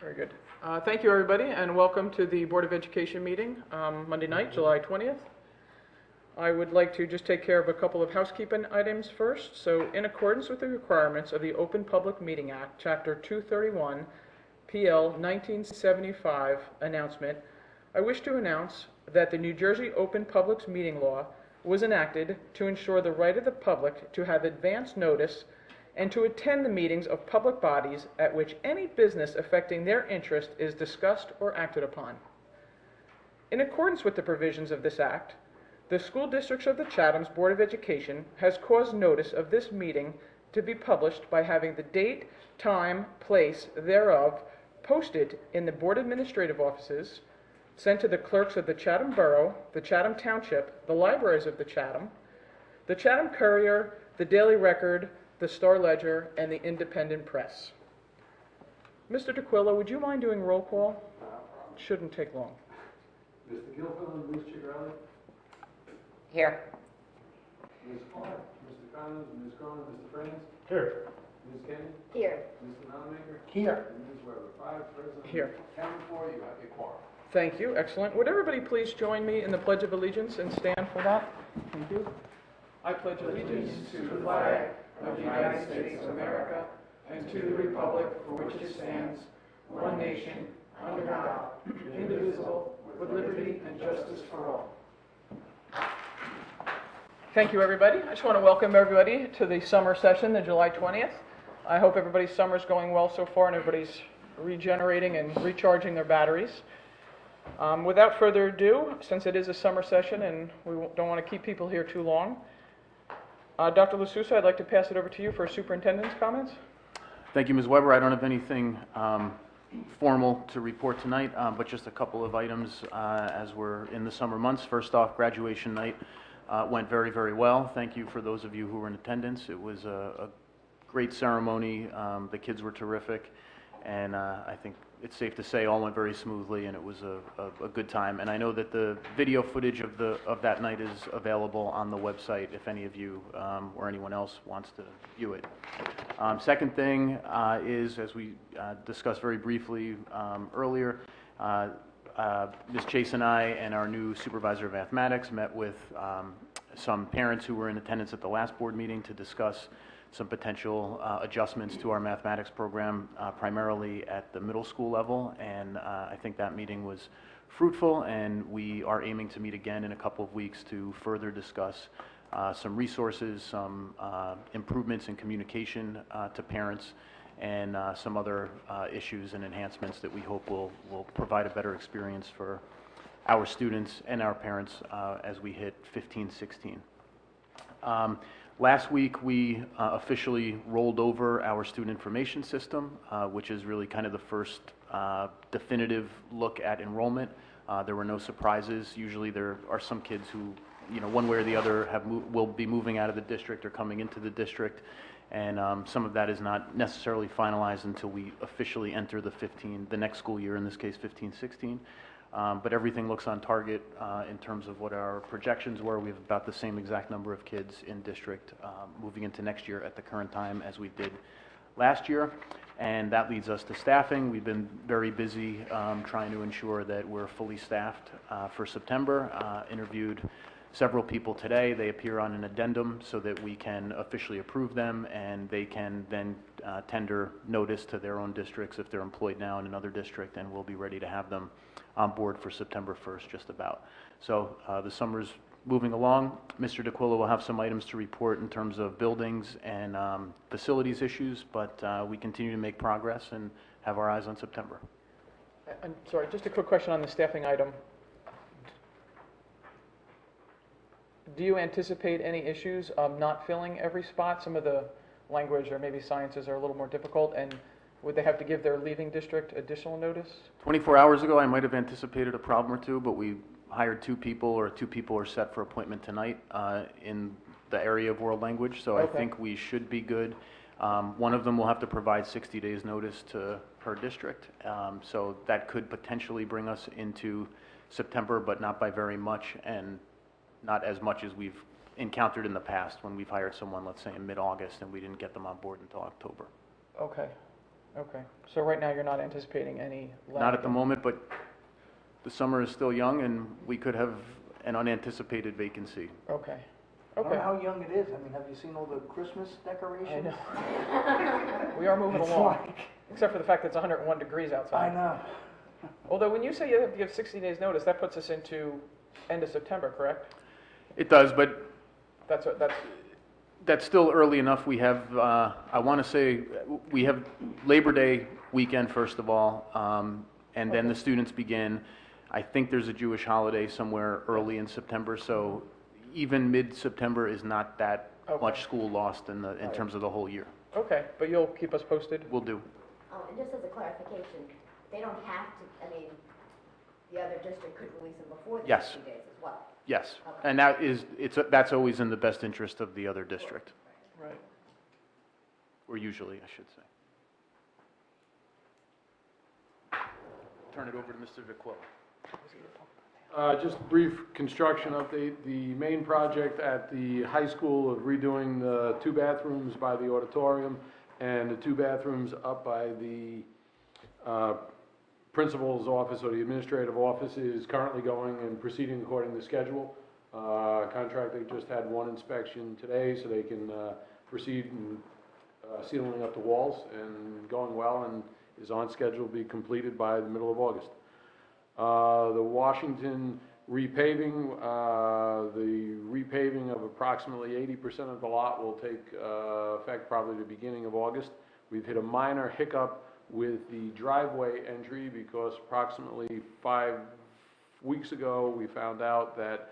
Very good. Thank you, everybody, and welcome to the Board of Education meeting, Monday night, July 20th. I would like to just take care of a couple of housekeeping items first. So, in accordance with the requirements of the Open Public Meeting Act, Chapter 231, PL 1975 announcement, I wish to announce that the New Jersey Open Public Meeting Law was enacted to ensure the right of the public to have advance notice and to attend the meetings of public bodies at which any business affecting their interest is discussed or acted upon. In accordance with the provisions of this act, the school districts of the Chatham's Board of Education has caused notice of this meeting to be published by having the date, time, place thereof posted in the Board Administrative Offices, sent to the clerks of the Chatham Borough, the Chatham Township, the libraries of the Chatham Courier, the Daily Record, the Star Ledger, and the Independent Press. Mr. DeQuilla, would you mind doing roll call? Shouldn't take long. Mr. Gilpin and Ms. Chigarelli? Here. Ms. Clark, Mr. Collins, Ms. Cronin, Mr. Franz? Here. Ms. Kenny? Here. Mr. Nonamaker? Here. And Ms. Weber. 5 present. Here. Counting for you have your quorum. Thank you. Excellent. Would everybody please join me in the Pledge of Allegiance and stand for that? Thank you. I pledge allegiance to the flag of the United States of America and to the republic for which it stands, one nation, under God, indivisible, with liberty and justice for all. Thank you, everybody. I just want to welcome everybody to the summer session, the July 20th. I hope everybody's summer's going well so far and everybody's regenerating and recharging their batteries. Without further ado, since it is a summer session and we don't want to keep people here too long, Dr. LaSousa, I'd like to pass it over to you for superintendent's comments. Thank you, Ms. Weber. I don't have anything formal to report tonight, but just a couple of items as we're in the summer months. First off, graduation night went very, very well. Thank you for those of you who were in attendance. It was a great ceremony. The kids were terrific, and I think it's safe to say all went very smoothly, and it was a good time. And I know that the video footage of that night is available on the website if any of you or anyone else wants to view it. Second thing is, as we discussed very briefly earlier, Ms. Chase and I and our new supervisor of mathematics met with some parents who were in attendance at the last board meeting to discuss some potential adjustments to our mathematics program, primarily at the middle school level, and I think that meeting was fruitful, and we are aiming to meet again in a couple of weeks to further discuss some resources, some improvements in communication to parents, and some other issues and enhancements that we hope will provide a better experience for our students and our parents as we hit 15-16. Last week, we officially rolled over our student information system, which is really kind of the first definitive look at enrollment. There were no surprises. Usually there are some kids who, one way or the other will be moving out of the district or coming into the district, and some of that is not necessarily finalized until we officially enter the next school year, in this case 15-16. But everything looks on target in terms of what our projections were. We have about the same exact number of kids in district moving into next year at the current time as we did last year. And that leads us to staffing. We've been very busy trying to ensure that we're fully staffed for September. Interviewed several people today. They appear on an addendum so that we can officially approve them, and they can then tender notice to their own districts if they're employed now in another district, and we'll be ready to have them on board for September 1st, just about. So the summer's moving along. Mr. DeQuilla will have some items to report in terms of buildings and facilities issues, but we continue to make progress and have our eyes on September. I'm sorry, just a quick question on the staffing item. Do you anticipate any issues of not filling every spot? Some of the language or maybe sciences are a little more difficult, and would they have to give their leaving district additional notice? 24 hours ago, I might have anticipated a problem or two, but we hired 2 people, or 2 people are set for appointment tonight in the area of world language, so okay. I think we should be good. One of them will have to provide 60 days notice to her district, so that could potentially bring us into September, but not by very much, and not as much as we've encountered in the past when we've hired someone, let's say, in mid-August, and we didn't get them on board until October. Okay. Okay, so right now you're not anticipating any lag? Not at the moment, but the summer is still young, and we could have an unanticipated vacancy. Okay, I don't okay. know how young it is. I mean, have you seen all the Christmas I decorations? know. We are moving It's along, like, except for the fact that it's 101 degrees I outside. know. Although when you say you have to give 60 days notice, that puts us into end of September, correct? It does, but That's, that's still early enough. We have, I want to say, we have Labor Day weekend, first of all, and then the students begin. I think there's a Jewish holiday somewhere early in September, so even mid-September is not that much school lost in terms of the whole year. okay, but you'll keep us posted? Will do. And just as a clarification, they don't have to, I mean, the other district could release them before the Yes. 60 days as well. Yes, Okay. and that's always in the best interest of the other district, Right. or usually, I should say. Turn it over to Mr. Viquo. Just a brief construction update. The main project at the high school of redoing the 2 bathrooms by the auditorium and the 2 bathrooms up by the principal's office or the administrative office is currently going and proceeding according to schedule. Contractor just had 1 inspection today, so they can proceed in sealing up the walls, and going well, and is on schedule to be completed by the middle of August. The Washington repaving, the repaving of approximately 80% of the lot will take effect probably the beginning of August. We've hit a minor hiccup with the driveway entry because approximately 5 weeks ago, we found out that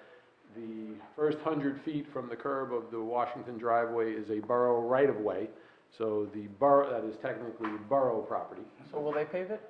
the first 100 feet from the curb of the Washington driveway is a borough right-of-way. So the borough, that is technically borough property. So will they pave it?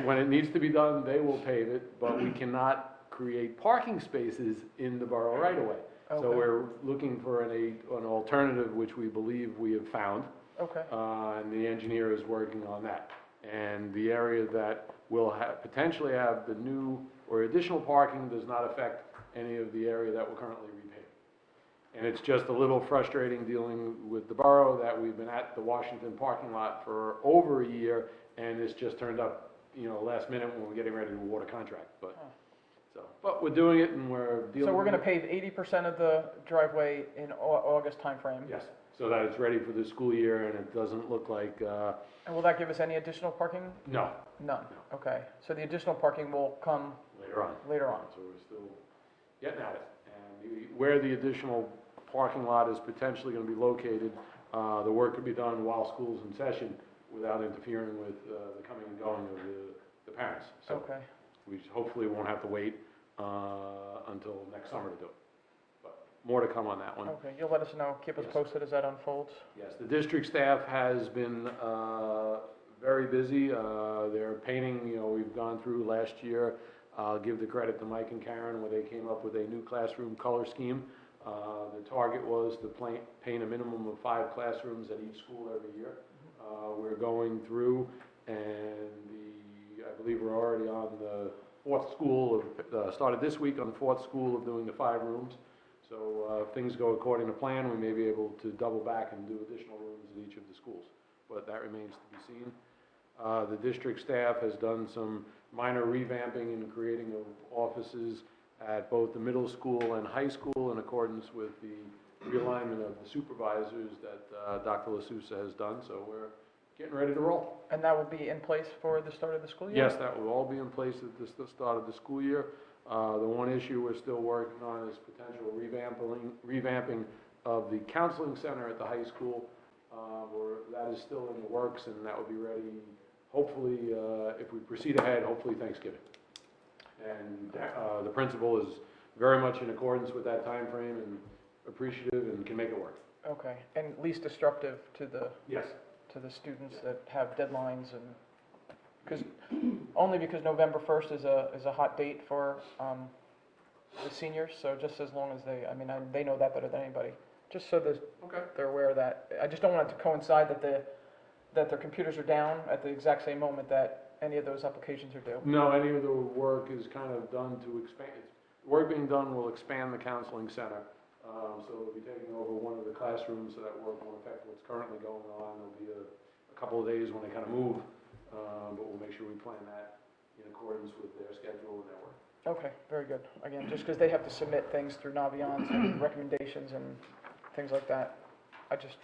When it needs to be done, they will pave it, but we cannot create parking spaces in the borough right-of-way. So Okay. we're looking for an alternative, which we believe we have found. Okay, And the engineer is working on that. And the area that will potentially have the new or additional parking does not affect any of the area that we're currently repaving. And it's just a little frustrating dealing with the borough that we've been at the Washington parking lot for over a year, and it's just turned up, last minute when we're getting ready to award a contract, but, but we're doing it and we're dealing with it. so we're gonna pave 80% of the driveway in August timeframe? Yes, so that it's ready for the school year and it doesn't look like, And will that give us any additional parking? no, None, okay. So the additional parking will come later on. later on? So we're still getting at it. And where the additional parking lot is potentially going to be located, the work could be done while school's in session without interfering with the coming and going of the parents. So Okay, we hopefully won't have to wait until next summer to do it. But more to come on that one. okay, you'll let us know, keep us Yes. posted as that unfolds? Yes, the district staff has been very busy. They're painting, we've gone through last year. I'll give the credit to Mike and Karen where they came up with a new classroom color scheme. The target was to paint a minimum of 5 classrooms at each school every year. We're going through, and I believe we're already on the 4th school, started this week on the 4th school of doing the 5 rooms. So if things go according to plan, we may be able to double back and do additional rooms at each of the schools, but that remains to be seen. The district staff has done some minor revamping and creating of offices at both the middle school and high school in accordance with the realignment of the supervisors that Dr. LaSousa has done, so we're getting ready to roll. And that will be in place for the start of the school year? Yes, that will all be in place at the start of the school year. The one issue we're still working on is potential revamping of the counseling center at the high school. That is still in the works, and that will be ready, hopefully, if we proceed ahead, hopefully Thanksgiving. And the principal is very much in accordance with that time frame and appreciative and can make it work. Okay, and least disruptive to the Yes. students that have deadlines and, only because November 1st is a hot date for the seniors, so just as long as they know that better than anybody, just so they're aware of that. I just don't want it to coincide that their computers are down at the exact same moment that any of those applications are due. No, any of the work is kind of done to expand, work being done will expand the counseling center. So we'll be taking over one of the classrooms, so that work won't affect what's currently going on. There'll be a couple of days when they kind of move, but we'll make sure we plan that in accordance with their schedule and their work. Okay, very good. Again, just because they have to submit things through Naviance and recommendations and things like that. I just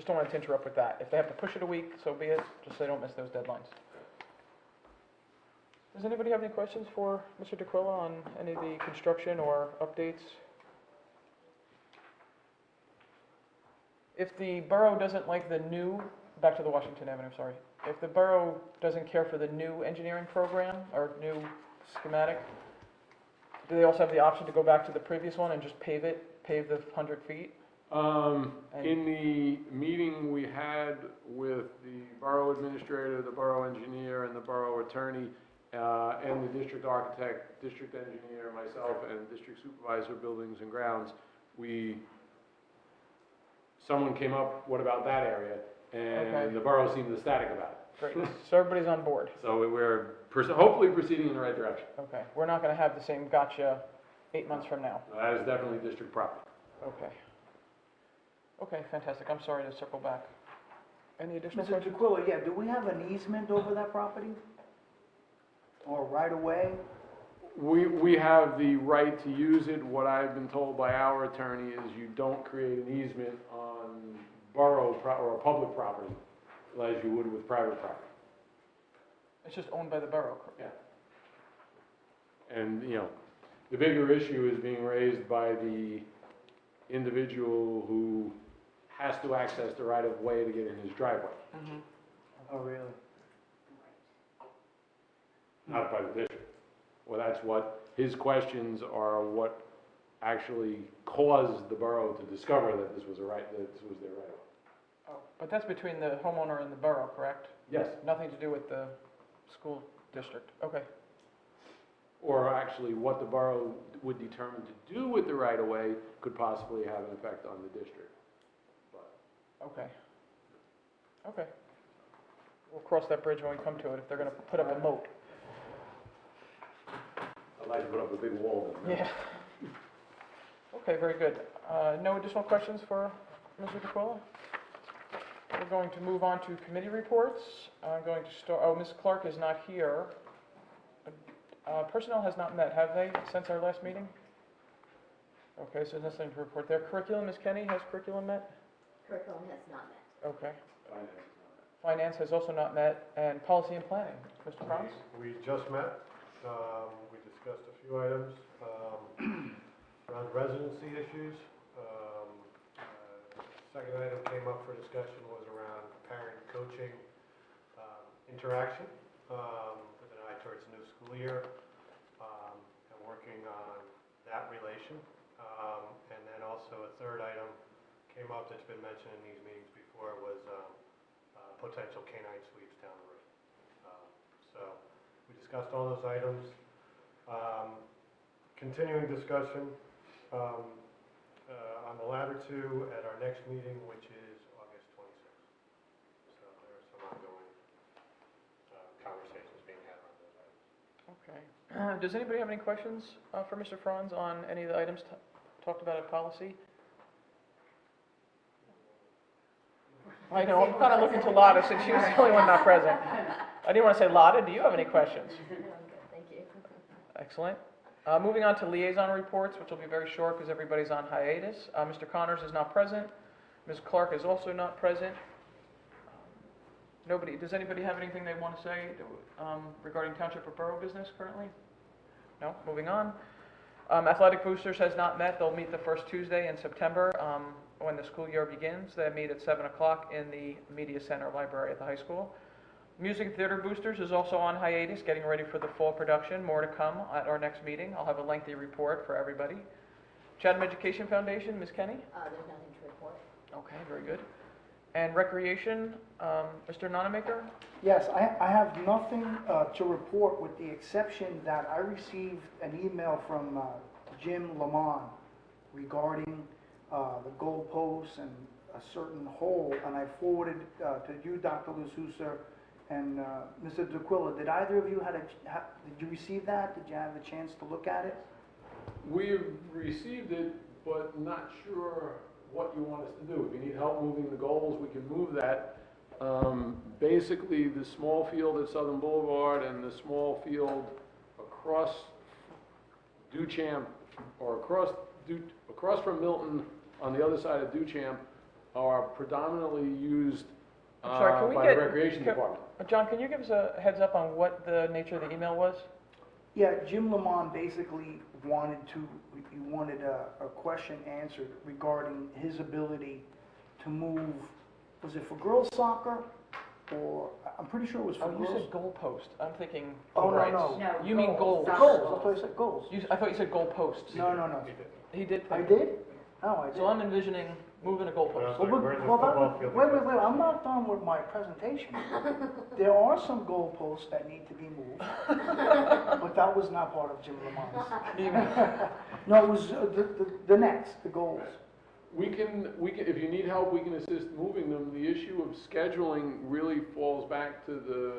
don't want to interrupt with that. If they have to push it a week, so be it, just so they don't miss those deadlines. Does anybody have any questions for Mr. DeQuilla on any of the construction or updates? If the borough doesn't like the new, back to the Washington Avenue, sorry. If the borough doesn't care for the new engineering program or new schematic, do they also have the option to go back to the previous one and just pave the 100 feet? In the meeting we had with the borough administrator, the borough engineer, and the borough attorney, and the district architect, district engineer, myself, and district supervisor, buildings and grounds, someone came up, what about that area? And Okay. the borough seemed ecstatic about it. Great, so everybody's on board. So we're hopefully proceeding in the right direction. Okay, we're not going to have the same gotcha 8 months from now. That is definitely district property. Okay. Okay, fantastic. I'm sorry to circle back. Any additional Mr. questions? DeQuilla, yeah, do we have an easement over that property? Or right of way? We have the right to use it. What I've been told by our attorney is you don't create an easement on borough or public property as you would with private property. It's just owned by the borough. Yeah. And, the bigger issue is being raised by the individual who has to access the right of way to get in his driveway, Mm-hmm. Oh, really? not by the district. Well, that's what, his questions are what actually caused the borough to discover that this was their right of way. Oh, but that's between the homeowner and the borough, correct? Yes, Nothing to do with the school district. Okay. or actually what the borough would determine to do with the right of way could possibly have an effect on the district. But Okay. Okay. We'll cross that bridge when we come to it, if they're going to put up a moat. I'd like to put up a big wall then. Yeah. Okay, very good. No additional questions for Mr. DeQuilla? We're going to move on to committee reports. I'm going to start, Ms. Clark is not here. Personnel has not met, have they, since our last meeting? Okay, so there's nothing to report there. Curriculum, Ms. Kenny, has curriculum met? Curriculum has not met. Okay. Finance is not that. Finance has also not met, and policy and planning. Mr. Franz? We just met, we discussed a few items, around residency issues. Second item came up for discussion was around parent coaching, interaction, with an eye towards the new school year, and working on that relation. And then also a third item came up that's been mentioned in these meetings before was, potential canine sweeps down the road. So we discussed all those items. Continuing discussion on the latter two at our next meeting, which is August 26th. So there are some ongoing conversations being had on those items. Okay. Does anybody have any questions for Mr. Franz on any of the items talked about at policy? I know, I'm kind of looking to Lotta since she was the only one not present. I didn't want to say, Lotta, do you have any questions? No, I'm good, thank you. Excellent. Moving on to liaison reports, which will be very short because everybody's on hiatus. Mr. Connors is not present. Ms. Clark is also not present. Nobody, does anybody have anything they want to say regarding township or borough business currently? No? Moving on. Athletic Boosters has not met. They'll meet the first Tuesday in September when the school year begins. They meet at 7 o'clock in the Media Center Library at the high school. Music and Theater Boosters is also on hiatus, getting ready for the fall production. More to come at our next meeting. I'll have a lengthy report for everybody. Chatham Education Foundation, Ms. Kenny? There's nothing to report. Okay, very good. And Recreation, Mr. Nonamaker? Yes, I have nothing to report with the exception that I received an email from Jim Lamont regarding the goalposts and a certain hole, and I forwarded to you, Dr. LaSousa, and Mr. DeQuilla. Did either of you did you receive that? Did you have a chance to look at it? We've received it, but not sure what you want us to do. If you need help moving the goals, we can move that. Basically, the small field at Southern Boulevard and the small field across Duchamp, or across from Milton on the other side of Duchamp, are predominantly used I'm sorry, can we by the get- Recreation Department. John, can you give us a heads up on what the nature of the email was? Yeah, Jim Lamont basically he wanted a question answered regarding his ability to move, was it for girls soccer? Or, I'm pretty sure it was for Oh, you girls. said goalpost. I'm thinking Oh, no, rights. no. No. You mean goals. Goals, that's what I said, goals. I thought you said goalposts. No, no, no. He did. I think- did? No, I did. So I'm envisioning moving a goalpost. Well, Well, Where's the well, football field? wait, I'm not done with my presentation. There are some goalposts that need to be moved, but that was not part of Jim Lamont's. No, it was the nets, the goals. We can, if you need help, we can assist moving them. The issue of scheduling really falls back to the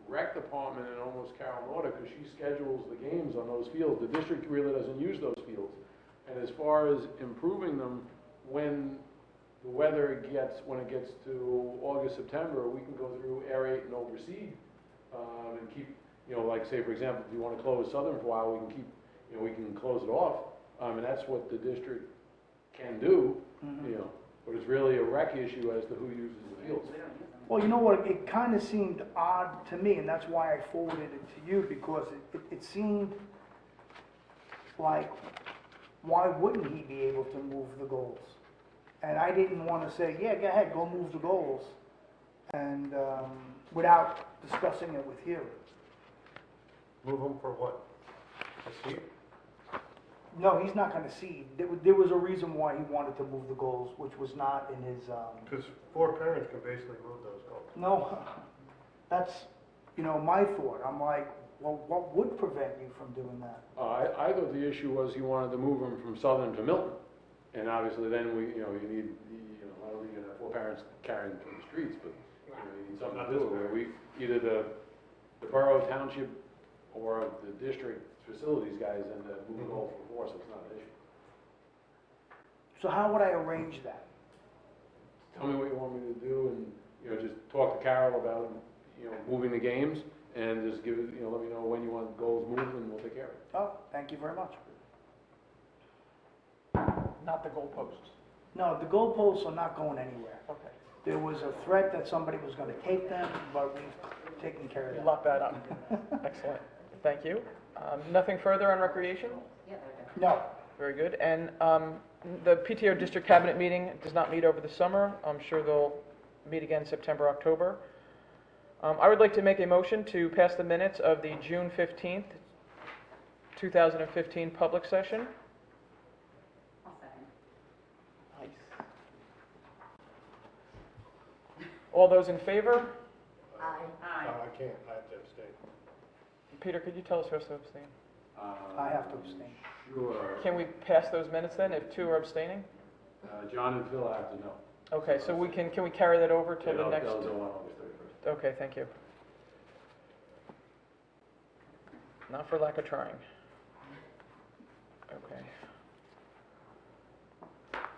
rec department and almost Carol Norda, because she schedules the games on those fields. The district really doesn't use those fields. And as far as improving them, when the weather when it gets to August, September, we can go through, aerate and overseed, and keep, like say, for example, if you want to close Southern for a while, we can keep, we can close it off. And that's what the district can do, but it's really a rec issue as to who uses the fields. Well, you know what, it kind of seemed odd to me, and that's why I forwarded it to you, because it seemed like, why wouldn't he be able to move the goals? And I didn't want to say, yeah, go ahead, go move the goals, and without discussing it with you. Move them for what? A seat? No, he's not going to see. There was a reason why he wanted to move the goals, which was not in his, Because 4 parents can basically move those goals. no, that's, my thought. I'm like, well, what would prevent you from doing that? I thought the issue was he wanted to move them from Southern to Milton. And obviously then you need, I don't think you're gonna have 4 parents carrying them through the streets, but, you need something to do where either the borough, township, or the district facilities guys end up moving all for 4, so it's not an issue. So how would I arrange that? Tell me what you want me to do, and, just talk to Carol about, moving the games, and just give it, let me know when you want goals moved, and we'll take care of it. Oh, thank you very much. Not the goalposts. No, the goalposts are not going anywhere. Okay. There was a threat that somebody was going to take them, but we've taken care of You that. locked that up. Excellent. Thank you. Nothing further on recreation? Yeah, they're done. No, Very good. And the PTO District Cabinet meeting does not meet over the summer. I'm sure they'll meet again September, October. I would like to make a motion to pass the minutes of the June 15th, 2015 public session. I'll second. Nice. All those in favor? Aye. I can't, I have to abstain. Peter, could you tell us who has to abstain? I have to abstain. Sure. Can we pass those minutes then, if 2 are abstaining? John and Phil have to know. Okay, so can we carry that over to the They'll next? go on August 31st. Okay, thank you. Not for lack of trying. Okay.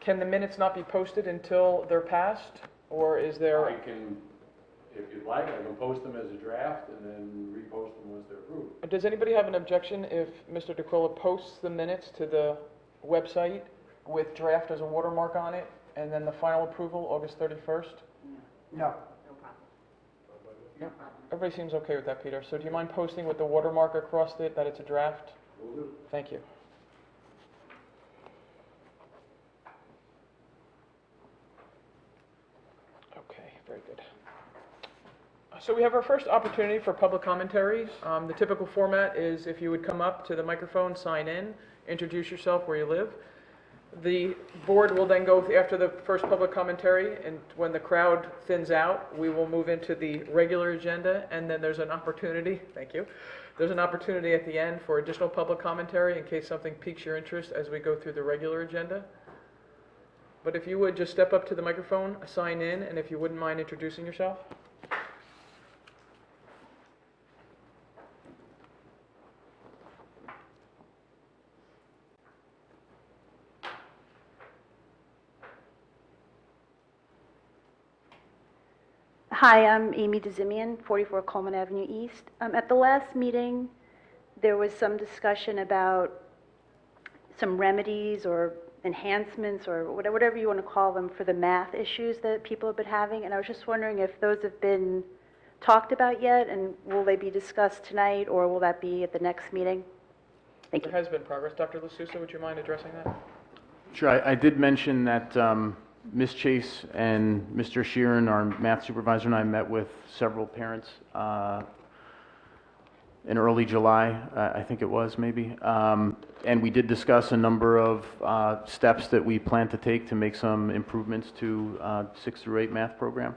Can the minutes not be posted until they're passed, or is there? I can, if you'd like, I can post them as a draft and then repost them once they're approved. Does anybody have an objection if Mr. DeQuilla posts the minutes to the website with draft as a watermark on it, and then the final approval, August 31st? No. No problem. Yep. Everybody seems okay with that, Peter. So do you mind posting with the watermark across it, that it's a draft? Will do. Thank you. Okay, very good. So we have our first opportunity for public commentary. The typical format is if you would come up to the microphone, sign in, introduce yourself, where you live. The board will then go after the first public commentary, and when the crowd thins out, we will move into the regular agenda, and then there's an opportunity, thank you, there's an opportunity at the end for additional public commentary in case something piques your interest as we go through the regular agenda. But if you would just step up to the microphone, sign in, and if you wouldn't mind introducing yourself. Hi, I'm Amy DeZimian, 44 Coleman Avenue East. At the last meeting, there was some discussion about some remedies or enhancements or whatever you want to call them for the math issues that people have been having, and I was just wondering if those have been talked about yet, and will they be discussed tonight, or will that be at the next meeting? Thank you. There has been progress. Dr. LaSusa, would you mind addressing that? Sure, I did mention that Ms. Chase and Mr. Sheeran, our math supervisor, and I met with several parents in early July, I think it was maybe, and we did discuss a number of steps that we plan to take to make some improvements to 6 through 8 math program,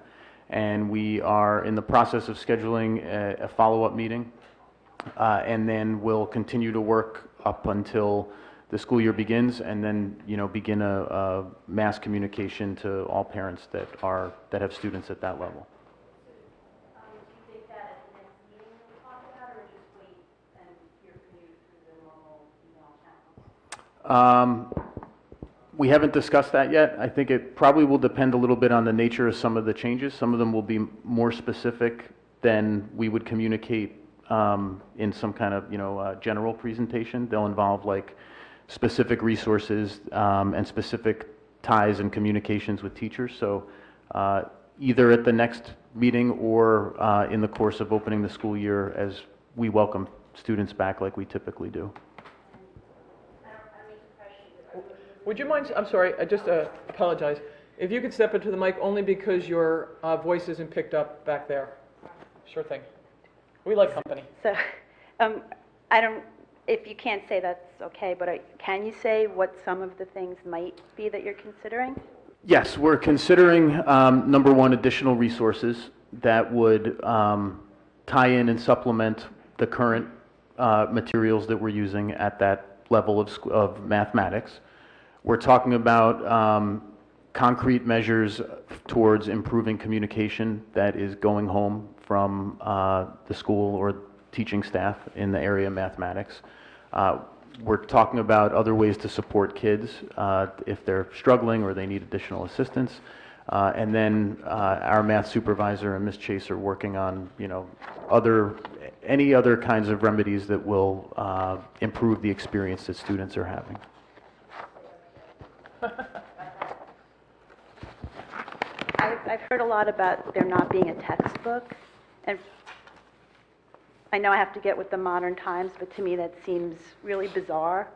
and we are in the process of scheduling a follow-up meeting, and then we'll continue to work up until the school year begins, and then, begin a mass communication to all parents that have students at that level. Do you think that at the next meeting we'll talk about, or just wait and hear from you through the normal email channels? We haven't discussed that yet. I think it probably will depend a little bit on the nature of some of the changes. Some of them will be more specific than we would communicate in some kind of, general presentation. They'll involve like specific resources and specific ties and communications with teachers. So either at the next meeting or in the course of opening the school year as we welcome students back like we typically do. Would you mind, I'm sorry, I just apologize. If you could step into the mic only because your voice isn't picked up back there. Sure thing. We like company. So, if you can't say that's okay, but can you say what some of the things might be that you're considering? Yes, we're considering, number one, additional resources that would tie in and supplement the current materials that we're using at that level of mathematics. We're talking about concrete measures towards improving communication that is going home from the school or teaching staff in the area of mathematics. We're talking about other ways to support kids if they're struggling or they need additional assistance. And then our math supervisor and Ms. Chase are working on, any other kinds of remedies that will improve the experience that students are having. I've heard a lot about there not being a textbook, and I know I have to get with the modern times, but to me that seems really bizarre.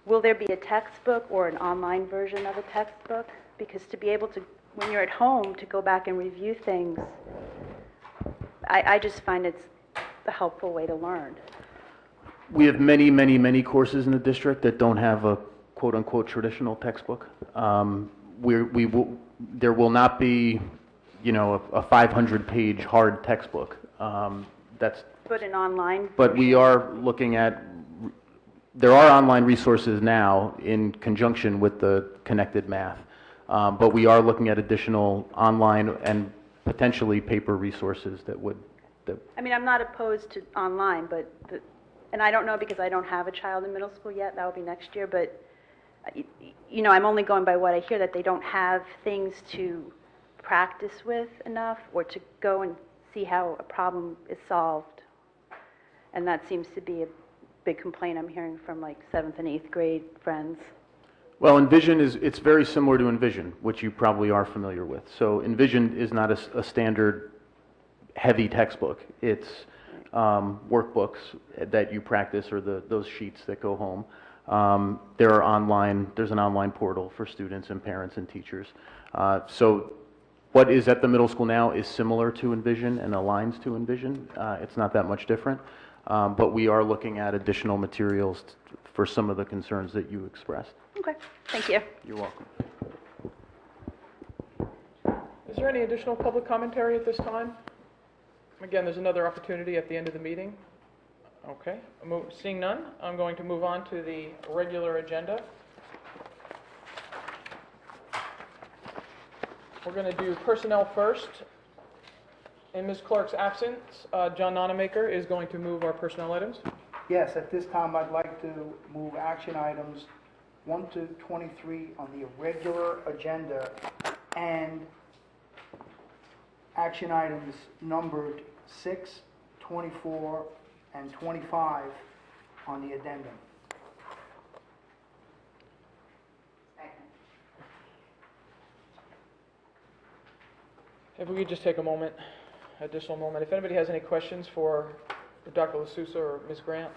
Will there be a textbook or an online version of a textbook? Because to be able to, when you're at home, to go back and review things, I just find it's a helpful way to learn. We have many, many, many courses in the district that don't have a quote-unquote traditional textbook. There will not be, a 500-page hard textbook. But an online But we are looking at, there are online resources now in conjunction with the connected math. But we are looking at additional online and potentially paper resources that would. I mean, I'm not opposed to online, and I don't know because I don't have a child in middle school yet, that will be next year, but, I'm only going by what I hear, that they don't have things to practice with enough or to go and see how a problem is solved. And that seems to be a big complaint I'm hearing from like 7th and 8th grade friends. Well, Envision it's very similar to Envision, which you probably are familiar with. So Envision is not a standard heavy textbook. It's workbooks that you practice or those sheets that go home. There's an online portal for students and parents and teachers. So what is at the middle school now is similar to Envision and aligns to Envision. It's not that much different, but we are looking at additional materials for some of the concerns that you expressed. Okay, thank you. You're welcome. Is there any additional public commentary at this time? Again, there's another opportunity at the end of the meeting. Okay, seeing none, I'm going to move on to the regular agenda. We're going to do personnel first. In Ms. Clark's absence, John Nonamaker is going to move our personnel items. Yes, at this time, I'd like to move action items 1 to 23 on the regular agenda and action items numbered 6, 24, and 25 on the addendum. If we could just take a moment, additional moment. If anybody has any questions for Dr. LaSousa or Ms. Grant?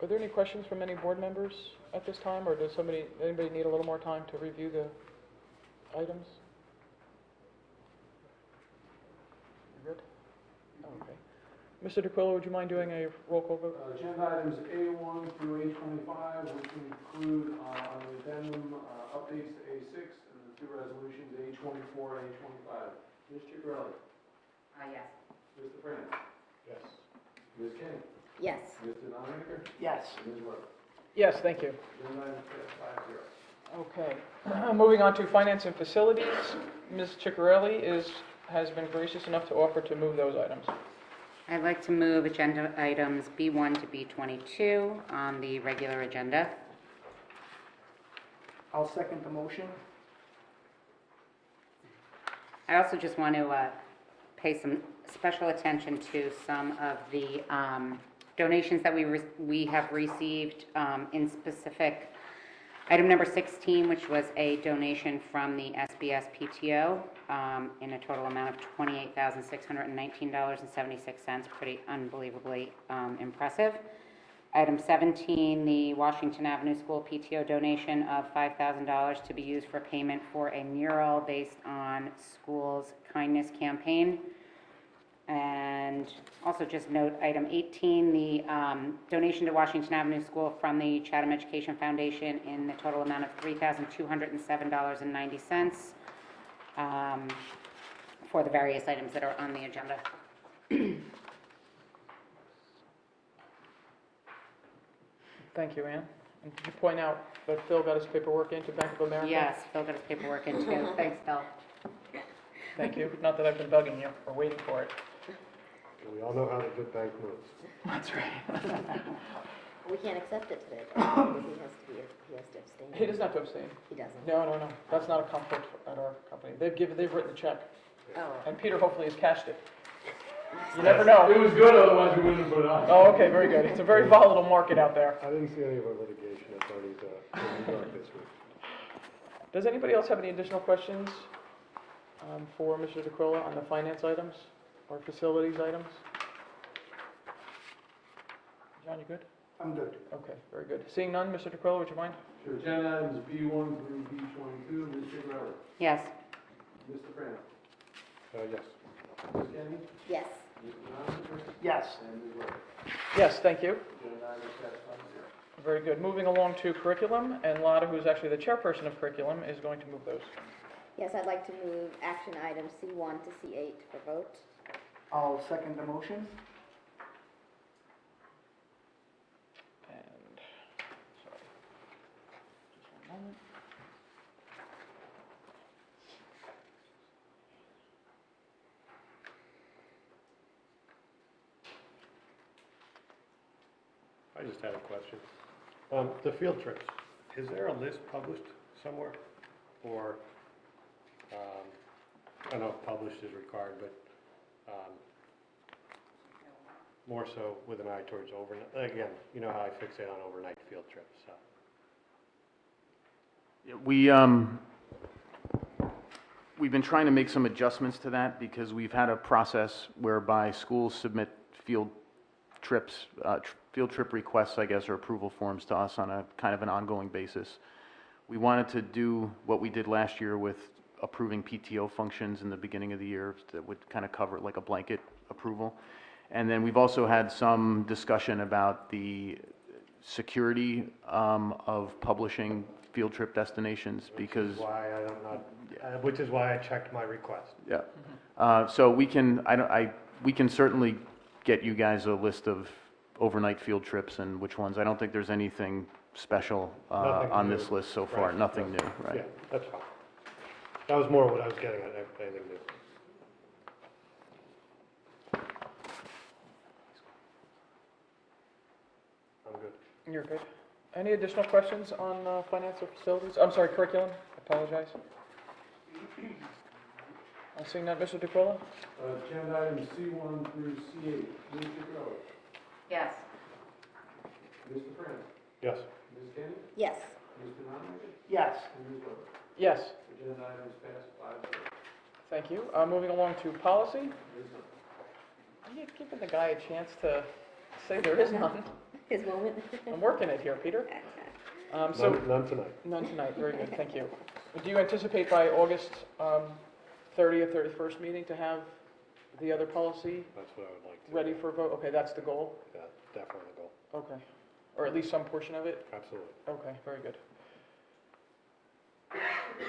Are there any questions from any board members at this time, or does anybody need a little more time to review the items? You good? Okay. Mr. DeQuilla, would you mind doing a roll call vote? Agenda items A1 through A25, which include on the addendum updates to A6 and the two resolutions A24 and A25. Ms. Chicarelli? Yes. Mr. France? Yes. Ms. King? Yes. Mr. Nonaker? Yes. Ms. Webb? Yes, thank you. Agenda items passed 5-0. Okay. Moving on to finance and facilities, Ms. Ciccarelli has been gracious enough to offer to move those items. I'd like to move agenda items B1 to B22 on the regular agenda. I'll second the motion. I also just want to pay some special attention to some of the donations that we have received in specific. Item number 16, which was a donation from the SBS PTO in a total amount of $28,619.76, pretty unbelievably impressive. Item 17, the Washington Avenue School PTO donation of $5,000 to be used for payment for a mural based on school's kindness campaign. And also just note item 18, the donation to Washington Avenue School from the Chatham Education Foundation in the total amount of $3,207.90 for the various items that are on the agenda. Thank you, Ann. And could you point out that Phil got his paperwork into Bank of America? Yes, Phil got his paperwork in too. Thanks, Phil. Thank you. Not that I've been bugging you or waiting for it. We all know how the good bank moves. That's right. We can't accept it today, though, because he has to abstain. He doesn't have to abstain. He doesn't. No. That's not a conflict at our company. They've written the check, Oh. and Peter hopefully has cashed it. You never know. It was good, otherwise we wouldn't have put it on. Oh, okay, very good. It's a very volatile market out there. I didn't see any of our litigation attorneys in New York this week. Does anybody else have any additional questions for Mr. DeQuilla on the finance items or facilities items? John, you good? I'm good. Okay, very good. Seeing none, Mr. DeQuilla, would you mind? Sure. Agenda items B1 through B22. Ms. Chicarelli? Yes. Mr. France? Yes. Ms. Kenny? Yes. Mr. Nonaker? Yes. And Ms. Webb? Yes, thank you. Agenda items passed 5-0. Very good. Moving along to curriculum, and Lotta, who's actually the chairperson of curriculum, is going to move those. Yes, I'd like to move action items C1 to C8 for vote. I'll second the motion. And, sorry, just one moment. I just had a question. The field trips, is there a list published somewhere? Or, I don't know if published is required, but more so with an eye towards overnight. Again, you know how I fixate on overnight field trips, so. We've been trying to make some adjustments to that because we've had a process whereby schools submit field trip requests, I guess, or approval forms to us on a kind of an ongoing basis. We wanted to do what we did last year with approving PTO functions in the beginning of the year that would kind of cover it like a blanket approval. And then we've also had some discussion about the security of publishing field trip destinations because, Which is why I checked my request. yeah. So we can, we can certainly get you guys a list of overnight field trips and which ones. I don't think there's anything special Nothing on new. this list so far, Right. nothing new, Yeah, right? that's fine. That was more what I was getting at, anything new. I'm good. You're good. Any additional questions on finance or facilities? I'm sorry, curriculum? Apologize. Seeing that, Mr. DeQuilla? Agenda items C1 through C8, Ms. DeGrove, Yes. Mr. France, Yes. Ms. Kenny, Yes. Mr. Nominator, Yes. and Ms. Weber. Yes, Agenda items passed 5-0. thank you. Moving along to policy. Ms. Hunt. Are you giving the guy a chance to say there is none? His moment. I'm working it here, Peter. None tonight. None tonight, very good, thank you. Do you anticipate by August 30th, 31st meeting to have the other policy That's what I would like to. ready for vote? Okay, that's the goal? Yeah, definitely the goal. Okay. Or at least some portion of it? Absolutely. Okay, very good.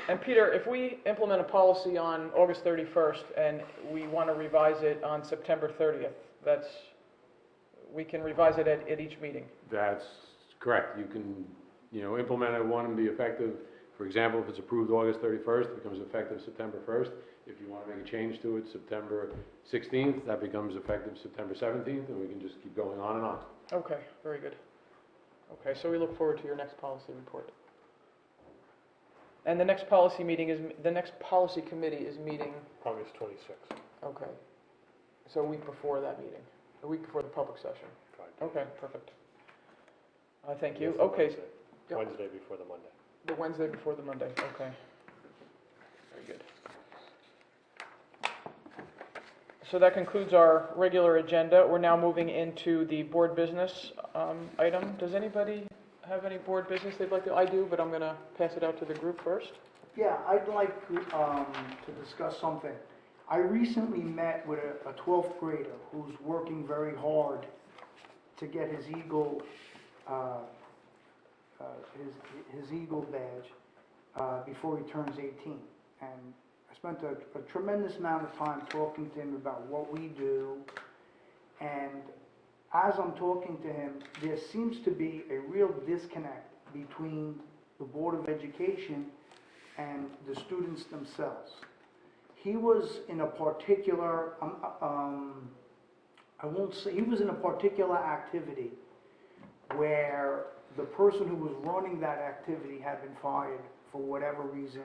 And Peter, if we implement a policy on August 31st and we want to revise it on September 30th, we can revise it at each meeting? That's correct. You can, implement it one and be effective. For example, if it's approved August 31st, it becomes effective September 1st. If you want to make a change to it, September 16th, that becomes effective September 17th, and we can just keep going on and on. Okay, very good. Okay, so we look forward to your next policy report. And the next policy committee is meeting, August 26th. okay, so a week before that meeting, a week before the public session. Fine. Okay, perfect. Thank you. Yes, the Okay, Wednesday. Yep. Wednesday before the Monday. the Wednesday before the Monday, okay. Very good. So that concludes our regular agenda. We're now moving into the board business item. Does anybody have any board business they'd like to? I do, but I'm going to pass it out to the group first. Yeah, I'd like to discuss something. I recently met with a 12th grader who's working very hard to get his Eagle, his Eagle badge before he turns 18. And I spent a tremendous amount of time talking to him about what we do. And as I'm talking to him, there seems to be a real disconnect between the Board of Education and the students themselves. He was in a particular, I won't say, he was in a particular activity where the person who was running that activity had been fired for whatever reason,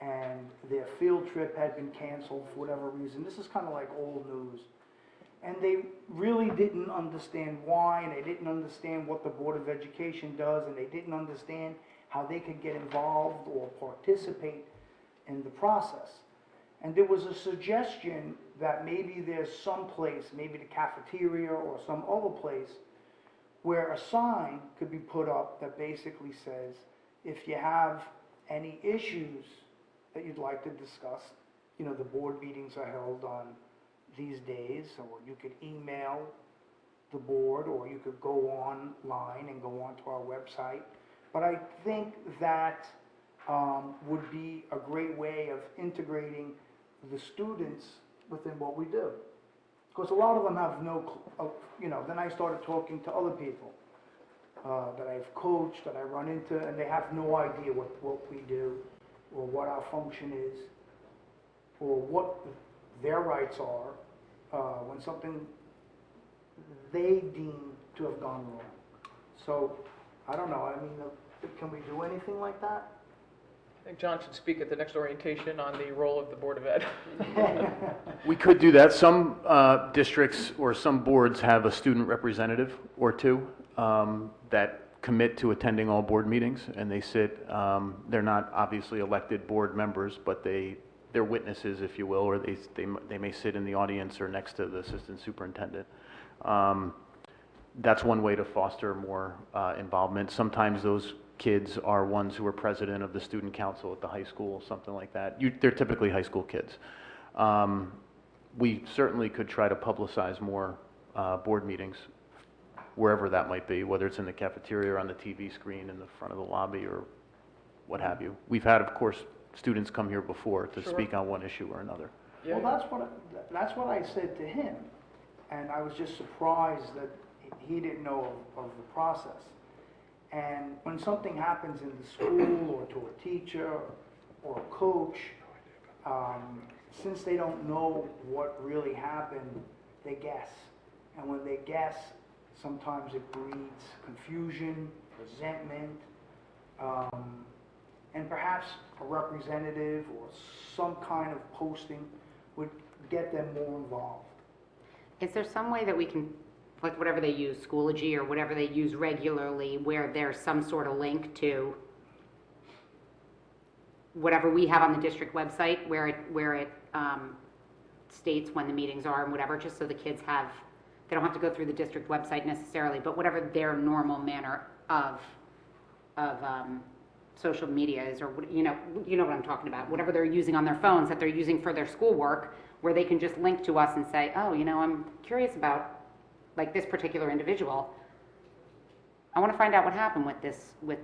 and their field trip had been canceled for whatever reason. This is kind of like old news. And they really didn't understand why, and they didn't understand what the Board of Education does, and they didn't understand how they could get involved or participate in the process. And there was a suggestion that maybe there's some place, maybe the cafeteria or some other place, where a sign could be put up that basically says, if you have any issues that you'd like to discuss, the board meetings are held on these days, or you could email the board, or you could go online and go onto our website. But I think that would be a great way of integrating the students within what we do. Because a lot of them have no, then I started talking to other people that I've coached, that I run into, and they have no idea what we do, or what our function is, or what their rights are when something they deem to have gone wrong. So, I don't know, can we do anything like that? I think John should speak at the next orientation on the role of the Board of Ed. We could do that. Some districts or some boards have a student representative or two that commit to attending all board meetings, and they sit, they're not obviously elected board members, but they're witnesses, if you will, or they may sit in the audience or next to the assistant superintendent. That's one way to foster more involvement. Sometimes those kids are ones who are president of the student council at the high school, something like that. They're typically high school kids. We certainly could try to publicize more board meetings, wherever that might be, whether it's in the cafeteria or on the TV screen in the front of the lobby or what have you. We've had, of course, students come here before to Sure. speak on one issue or another. Yeah. Well, that's what I said to him, and I was just surprised that he didn't know of the process. And when something happens in the school or to a teacher or a coach, since they don't know what really happened, they guess. And when they guess, sometimes it breeds confusion, resentment, and perhaps a representative or some kind of posting would get them more involved. Is there some way that we can, like whatever they use, Schoology or whatever they use regularly, where there's some sort of link to whatever we have on the district website, where it states when the meetings are and whatever, just so the kids they don't have to go through the district website necessarily, but whatever their normal manner of social media is, or you know what I'm talking about, whatever they're using on their phones that they're using for their schoolwork, where they can just link to us and say, oh, I'm curious about like this particular individual. I want to find out what happened with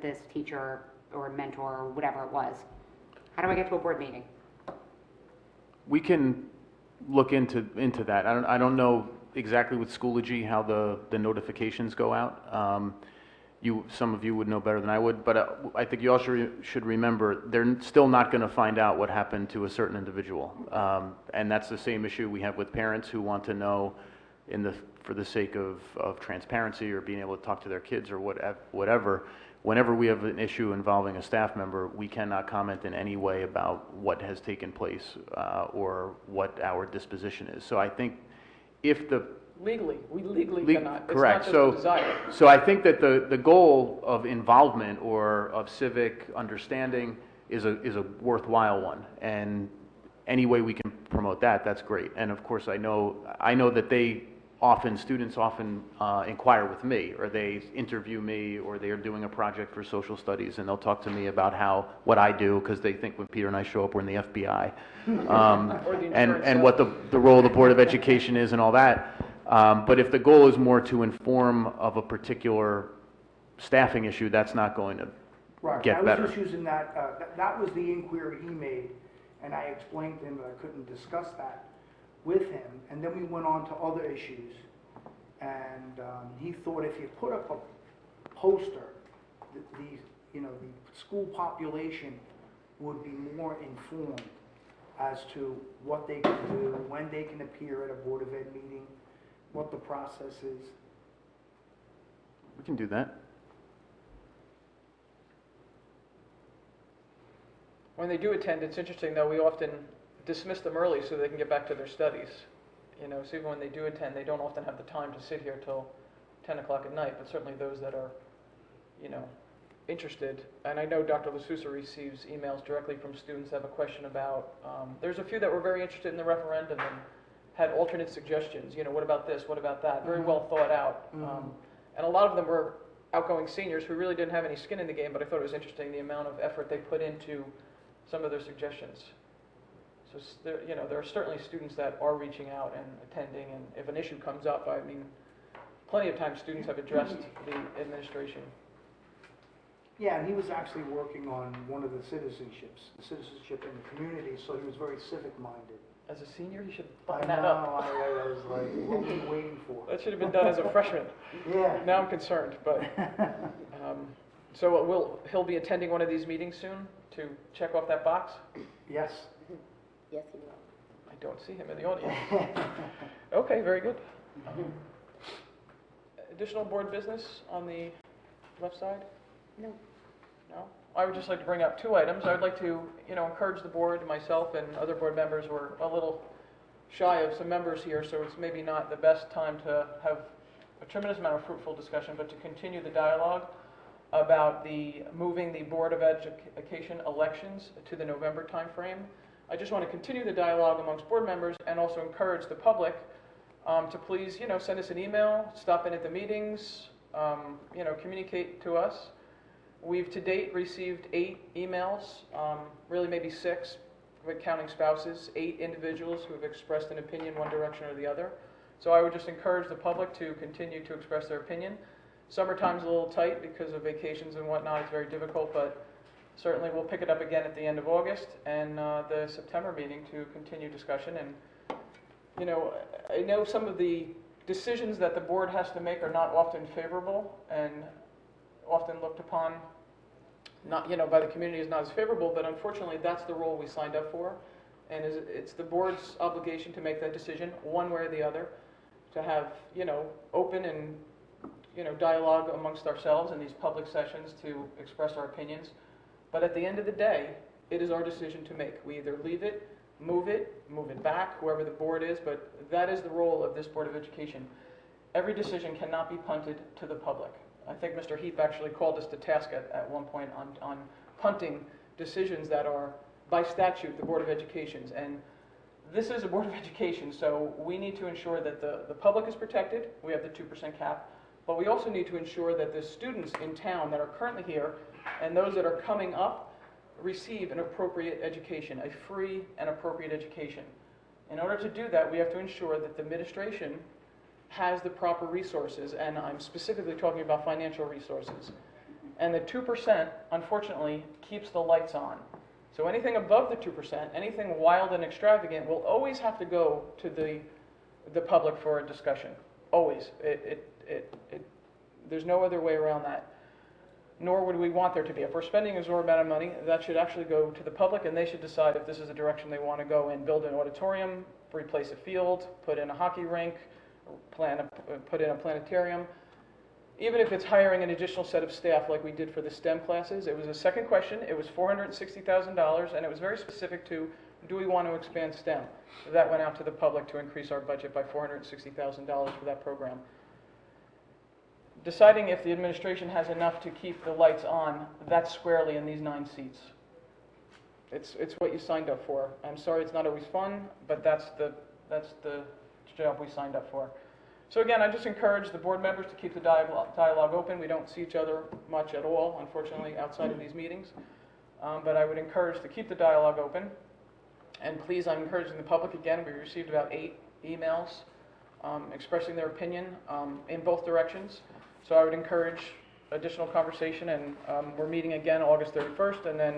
this teacher or mentor or whatever it was. How do I get to a board meeting? We can look into that. I don't know exactly with Schoology how the notifications go out. Some of you would know better than I would, but I think you also should remember they're still not going to find out what happened to a certain individual, and that's the same issue we have with parents who want to know, for the sake of transparency or being able to talk to their kids or whatever. Whenever we have an issue involving a staff member, we cannot comment in any way about what has taken place or what our disposition is. So I think if the We legally cannot. Correct. It's not just a desire. So I think that the goal of involvement or of civic understanding is a worthwhile one, and any way we can promote that, that's great. And of course, I know that students often inquire with me, or they interview me, or they are doing a project for social studies, and they'll talk to me about what I do, because they think when Peter and I show up, we're in the FBI, Or the insurance and what the role of the Board of Education is and all that. But if the goal is more to inform of a particular staffing issue, that's not going to Right. get better. I was just using that was the inquiry he made, and I explained to him that I couldn't discuss that with him, and then we went on to other issues, and he thought if you put up a poster, the school population would be more informed as to what they can do, when they can appear at a Board of Ed meeting, what the process is. We can do that. When they do attend, it's interesting, though, we often dismiss them early so they can get back to their studies. So even when they do attend, they don't often have the time to sit here till 10 o'clock at night, but certainly those that are, interested. And I know Dr. LaSousa receives emails directly from students that have a question about, there's a few that were very interested in the referendum and had alternate suggestions, what about this, what about that, very well thought out. And a lot of them were outgoing seniors who really didn't have any skin in the game, but I thought it was interesting the amount of effort they put into some of their suggestions. So there are certainly students that are reaching out and attending, and if an issue comes up, plenty of times students have addressed the administration. Yeah, and he was actually working on one of the citizenship in the community, so he was very civic-minded. As a senior, you should I button know, that up. I was like, what are you waiting for? That should have been done as a freshman. Yeah. Now I'm concerned, but, so he'll be attending one of these meetings soon to check off that box? Yes. Yes, he will. I don't see him in the audience. Okay, very good. Additional board business on the left side? No. No? I would just like to bring up two items. I would like to, encourage the board, myself and other board members. We're a little shy of some members here, so it's maybe not the best time to have a tremendous amount of fruitful discussion, but to continue the dialogue about moving the Board of Education elections to the November timeframe. I just want to continue the dialogue amongst board members and also encourage the public to please, send us an email, stop in at the meetings, communicate to us. We've to date received 8 emails, really maybe 6, with counting spouses, 8 individuals who have expressed an opinion one direction or the other. So I would just encourage the public to continue to express their opinion. Summertime's a little tight because of vacations and whatnot, it's very difficult, but certainly we'll pick it up again at the end of August and the September meeting to continue discussion. And, you know, I know some of the decisions that the board has to make are not often favorable and often looked upon, not, you know, by the community as not as favorable, but unfortunately that's the role we signed up for. And it's the board's obligation to make that decision one way or the other, to have, you know, open and, you know, dialogue amongst ourselves in these public sessions to express our opinions. But at the end of the day, it is our decision to make. We either leave it, move it back, whoever the board is, but that is the role of this Board of Education. Every decision cannot be punted to the public. I think Mr. Heap actually called us to task at one point on punting decisions that are, by statute, the Board of Education's. And this is a Board of Education, so we need to ensure that the public is protected. We have the 2% cap. But we also need to ensure that the students in town that are currently here and those that are coming up receive an appropriate education, a free and appropriate education. In order to do that, we have to ensure that the administration has the proper resources, and I'm specifically talking about financial resources. And the 2%, unfortunately, keeps the lights on. So anything above the 2%, anything wild and extravagant, will always have to go to the public for a discussion. Always. There's no other way around that. Nor would we want there to be. If we're spending a exorbitant amount of money, that should actually go to the public, and they should decide if this is the direction they want to go and build an auditorium, replace a field, put in a hockey rink, put in a planetarium. Even if it's hiring an additional set of staff like we did for the STEM classes, it was a second question. It was $460,000, and it was very specific to, do we want to expand STEM? That went out to the public to increase our budget by $460,000 for that program. Deciding if the administration has enough to keep the lights on, that's squarely in these 9 seats. It's what you signed up for. I'm sorry it's not always fun, but that's the job we signed up for. So again, I just encourage the board members to keep the dialogue open. We don't see each other much at all, unfortunately, outside of these meetings. But I would encourage to keep the dialogue open. And please, I'm encouraging the public again. We received about 8 emails expressing their opinion in both directions. So I would encourage additional conversation, and we're meeting again August 31st, and then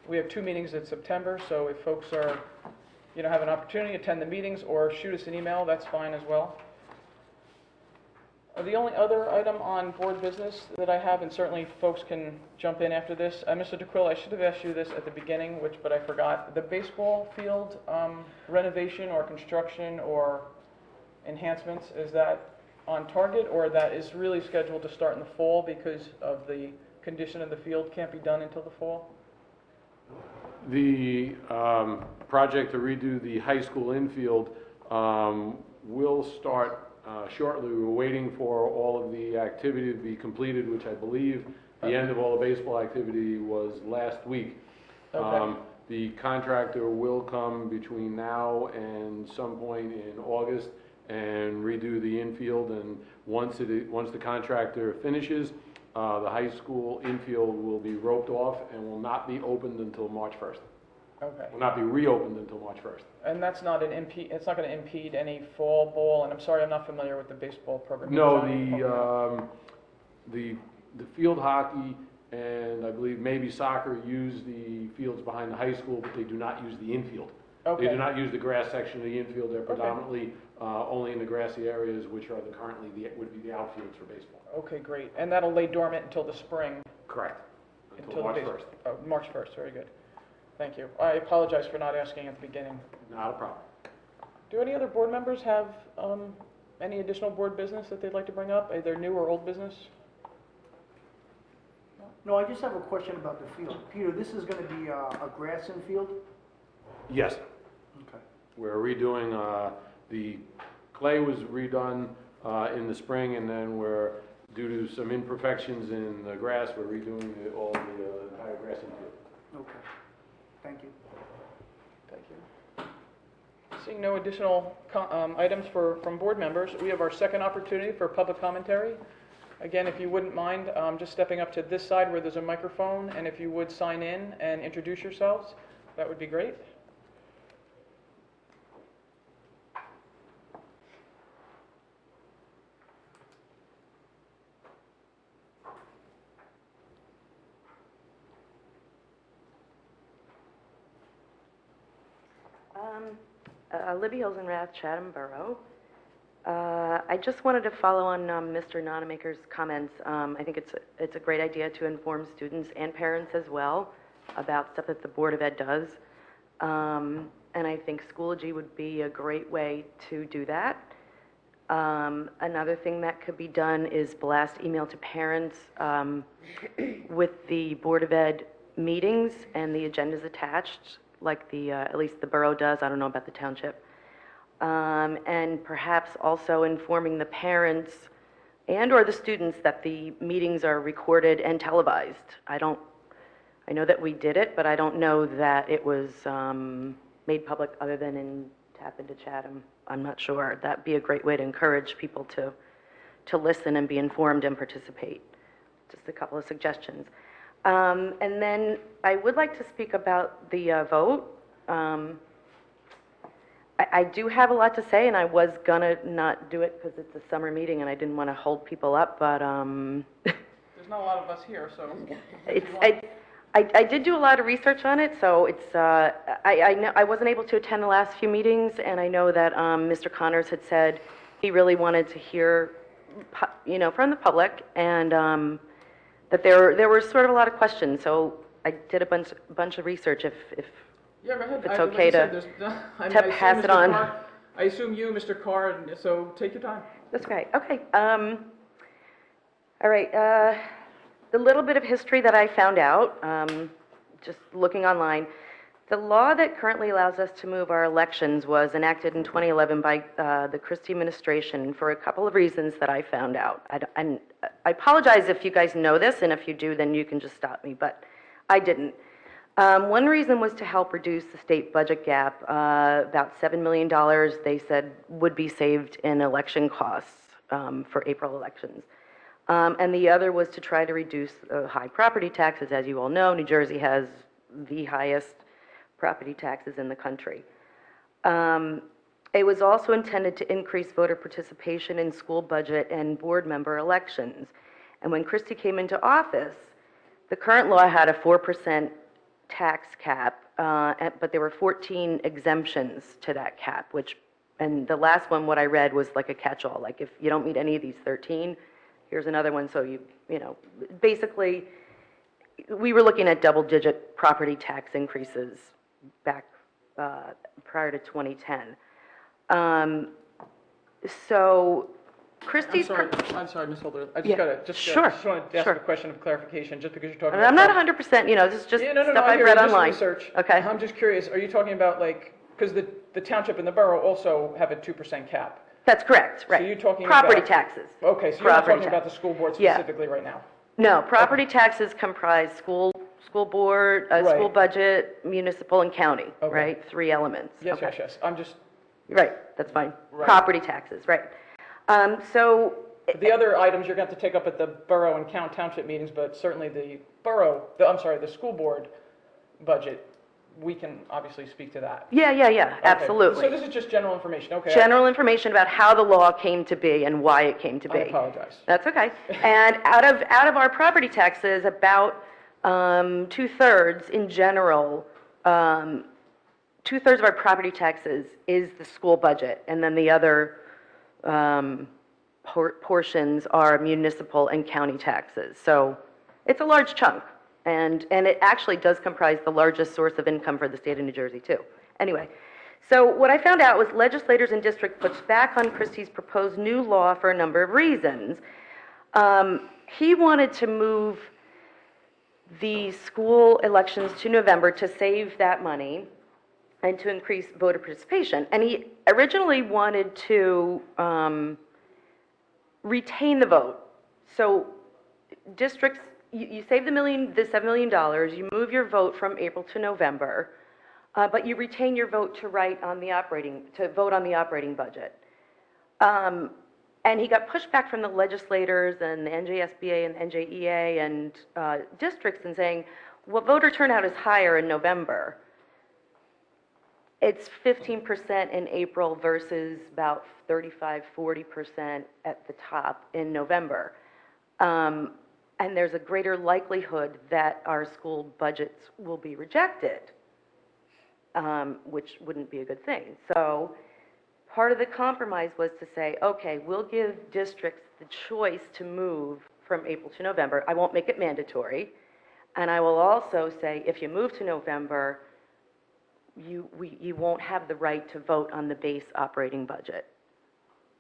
we have 2 meetings in September. So if folks are, you know, have an opportunity to attend the meetings or shoot us an email, that's fine as well. The only other item on board business that I have, and certainly folks can jump in after this, Mr. DeQuille, I should have asked you this at the beginning, but I forgot. The baseball field renovation or construction or enhancements, is that on target, or that is really scheduled to start in the fall because of the condition of the field can't be done until the fall? The project to redo the high school infield will start shortly. We're waiting for all of the activity to be completed, which I believe the end of all the baseball activity was last week. Okay. The contractor will come between now and some point in August and redo the infield, and once the contractor finishes, the high school infield will be roped off and will not be opened until March 1st. Okay. Will not be reopened until March 1st. And that's not it's not going to impede any fall ball, and I'm sorry, I'm not familiar with the baseball program. No, the field hockey and I believe maybe soccer use the fields behind the high school, but they do not use the infield. Okay. They do not use the grass section of the infield. They're predominantly only in the grassy areas, which are would be the outfields for baseball. Okay, great. And that'll lay dormant until the spring? Correct. Until March 1st. Oh, March 1st, very good. Thank you. I apologize for not asking at the beginning. Not a problem. Do any other board members have any additional board business that they'd like to bring up, either new or old business? No, I just have a question about the field. Peter, this is going to be a grass infield? Yes. Okay. We're redoing, the clay was redone in the spring, and then we're, due to some imperfections in the grass, we're redoing all the entire grass infield. Okay. Thank you. Thank you. Seeing no additional items from board members, we have our second opportunity for public commentary. Again, if you wouldn't mind just stepping up to this side where there's a microphone, and if you would sign in and introduce yourselves, that would be great. Libby Hilsenrath, Chatham Borough. I just wanted to follow on Mr. Nonamaker's comments. I think it's a great idea to inform students and parents as well about stuff that the Board of Ed does. And I think Schoology would be a great way to do that. Another thing that could be done is blast email to parents with the Board of Ed meetings and the agendas attached, like at least the borough does. I don't know about the township. And perhaps also informing the parents and or the students that the meetings are recorded and televised. I know that we did it, but I don't know that it was made public other than in Tap into Chatham. I'm not sure. That'd be a great way to encourage people to listen and be informed and participate. Just a couple of suggestions. And then I would like to speak about the vote. I do have a lot to say, and I was gonna not do it because it's a summer meeting and I didn't want to hold people up, but There's not a lot of us here, so. I did do a lot of research on it, so it's, I know, I wasn't able to attend the last few meetings, and I know that Mr. Connors had said he really wanted to hear, from the public, and that there were sort of a lot of questions, so I did a bunch of research if Yeah, go ahead. it's Like okay you said, to I assume pass it Mr. on. Carr- I assume you, Mr. Carr, and so take your time. That's great. Okay. All right. The little bit of history that I found out, just looking online, the law that currently allows us to move our elections was enacted in 2011 by the Christie administration for a couple of reasons that I found out. And I apologize if you guys know this, and if you do, then you can just stop me, but I didn't. One reason was to help reduce the state budget gap. About $7 million, they said, would be saved in election costs for April elections. And the other was to try to reduce high property taxes. As you all know, New Jersey has the highest property taxes in the country. It was also intended to increase voter participation in school budget and board member elections. And when Christie came into office, the current law had a 4% tax cap, but there were 14 exemptions to that cap, and the last one, what I read, was like a catch-all. Like, if you don't meet any of these 13, here's another one, so basically, we were looking at double-digit property tax increases back prior to 2010. So Christie's... I'm sorry, Ms. Holder. I just Yeah, gotta, sure, just wanted to ask sure. a question of clarification, just because you're talking I'm about... not 100%, this is just Yeah, no, stuff I I've hear read you, just online. research. Okay. I'm just curious, are you talking about because the township and the borough also have a 2% cap? That's correct, right. So you're talking Property about... taxes. Okay, so you're not Property talking about the school board Yeah. specifically right now? No, property taxes comprise school board, Right. school budget, municipal, and county, Okay. right? 3 elements. Yes, Okay. yes. I'm just... Right, that's fine. Right. Property taxes, right. So, The other items you're going to have to take up at the borough and township meetings, but certainly the school board budget, we can obviously speak to that. yeah, Okay. absolutely. So this is just general information, okay? General information about how the law came to be and why it came to be. I apologize. That's okay. And out of our property taxes, about 2/3 in general, 2/3 of our property taxes is the school budget, and then the other portions are municipal and county taxes. So it's a large chunk, and it actually does comprise the largest source of income for the state of New Jersey, too. Anyway, so what I found out was legislators in district pushed back on Christie's proposed new law for a number of reasons. He wanted to move the school elections to November to save that money and to increase voter participation. And he originally wanted to retain the vote. So districts, you save the $7 million, you move your vote from April to November, but you retain your vote to vote on the operating budget. And he got pushback from the legislators and the NJSBA and NJEA and districts and saying, well, voter turnout is higher in November. It's 15% in April versus about 35-40% at the top in November. And there's a greater likelihood that our school budgets will be rejected. which wouldn't be a good thing. So part of the compromise was to say, okay, we'll give districts the choice to move from April to November. I won't make it mandatory. And I will also say, if you move to November, you won't have the right to vote on the base operating budget.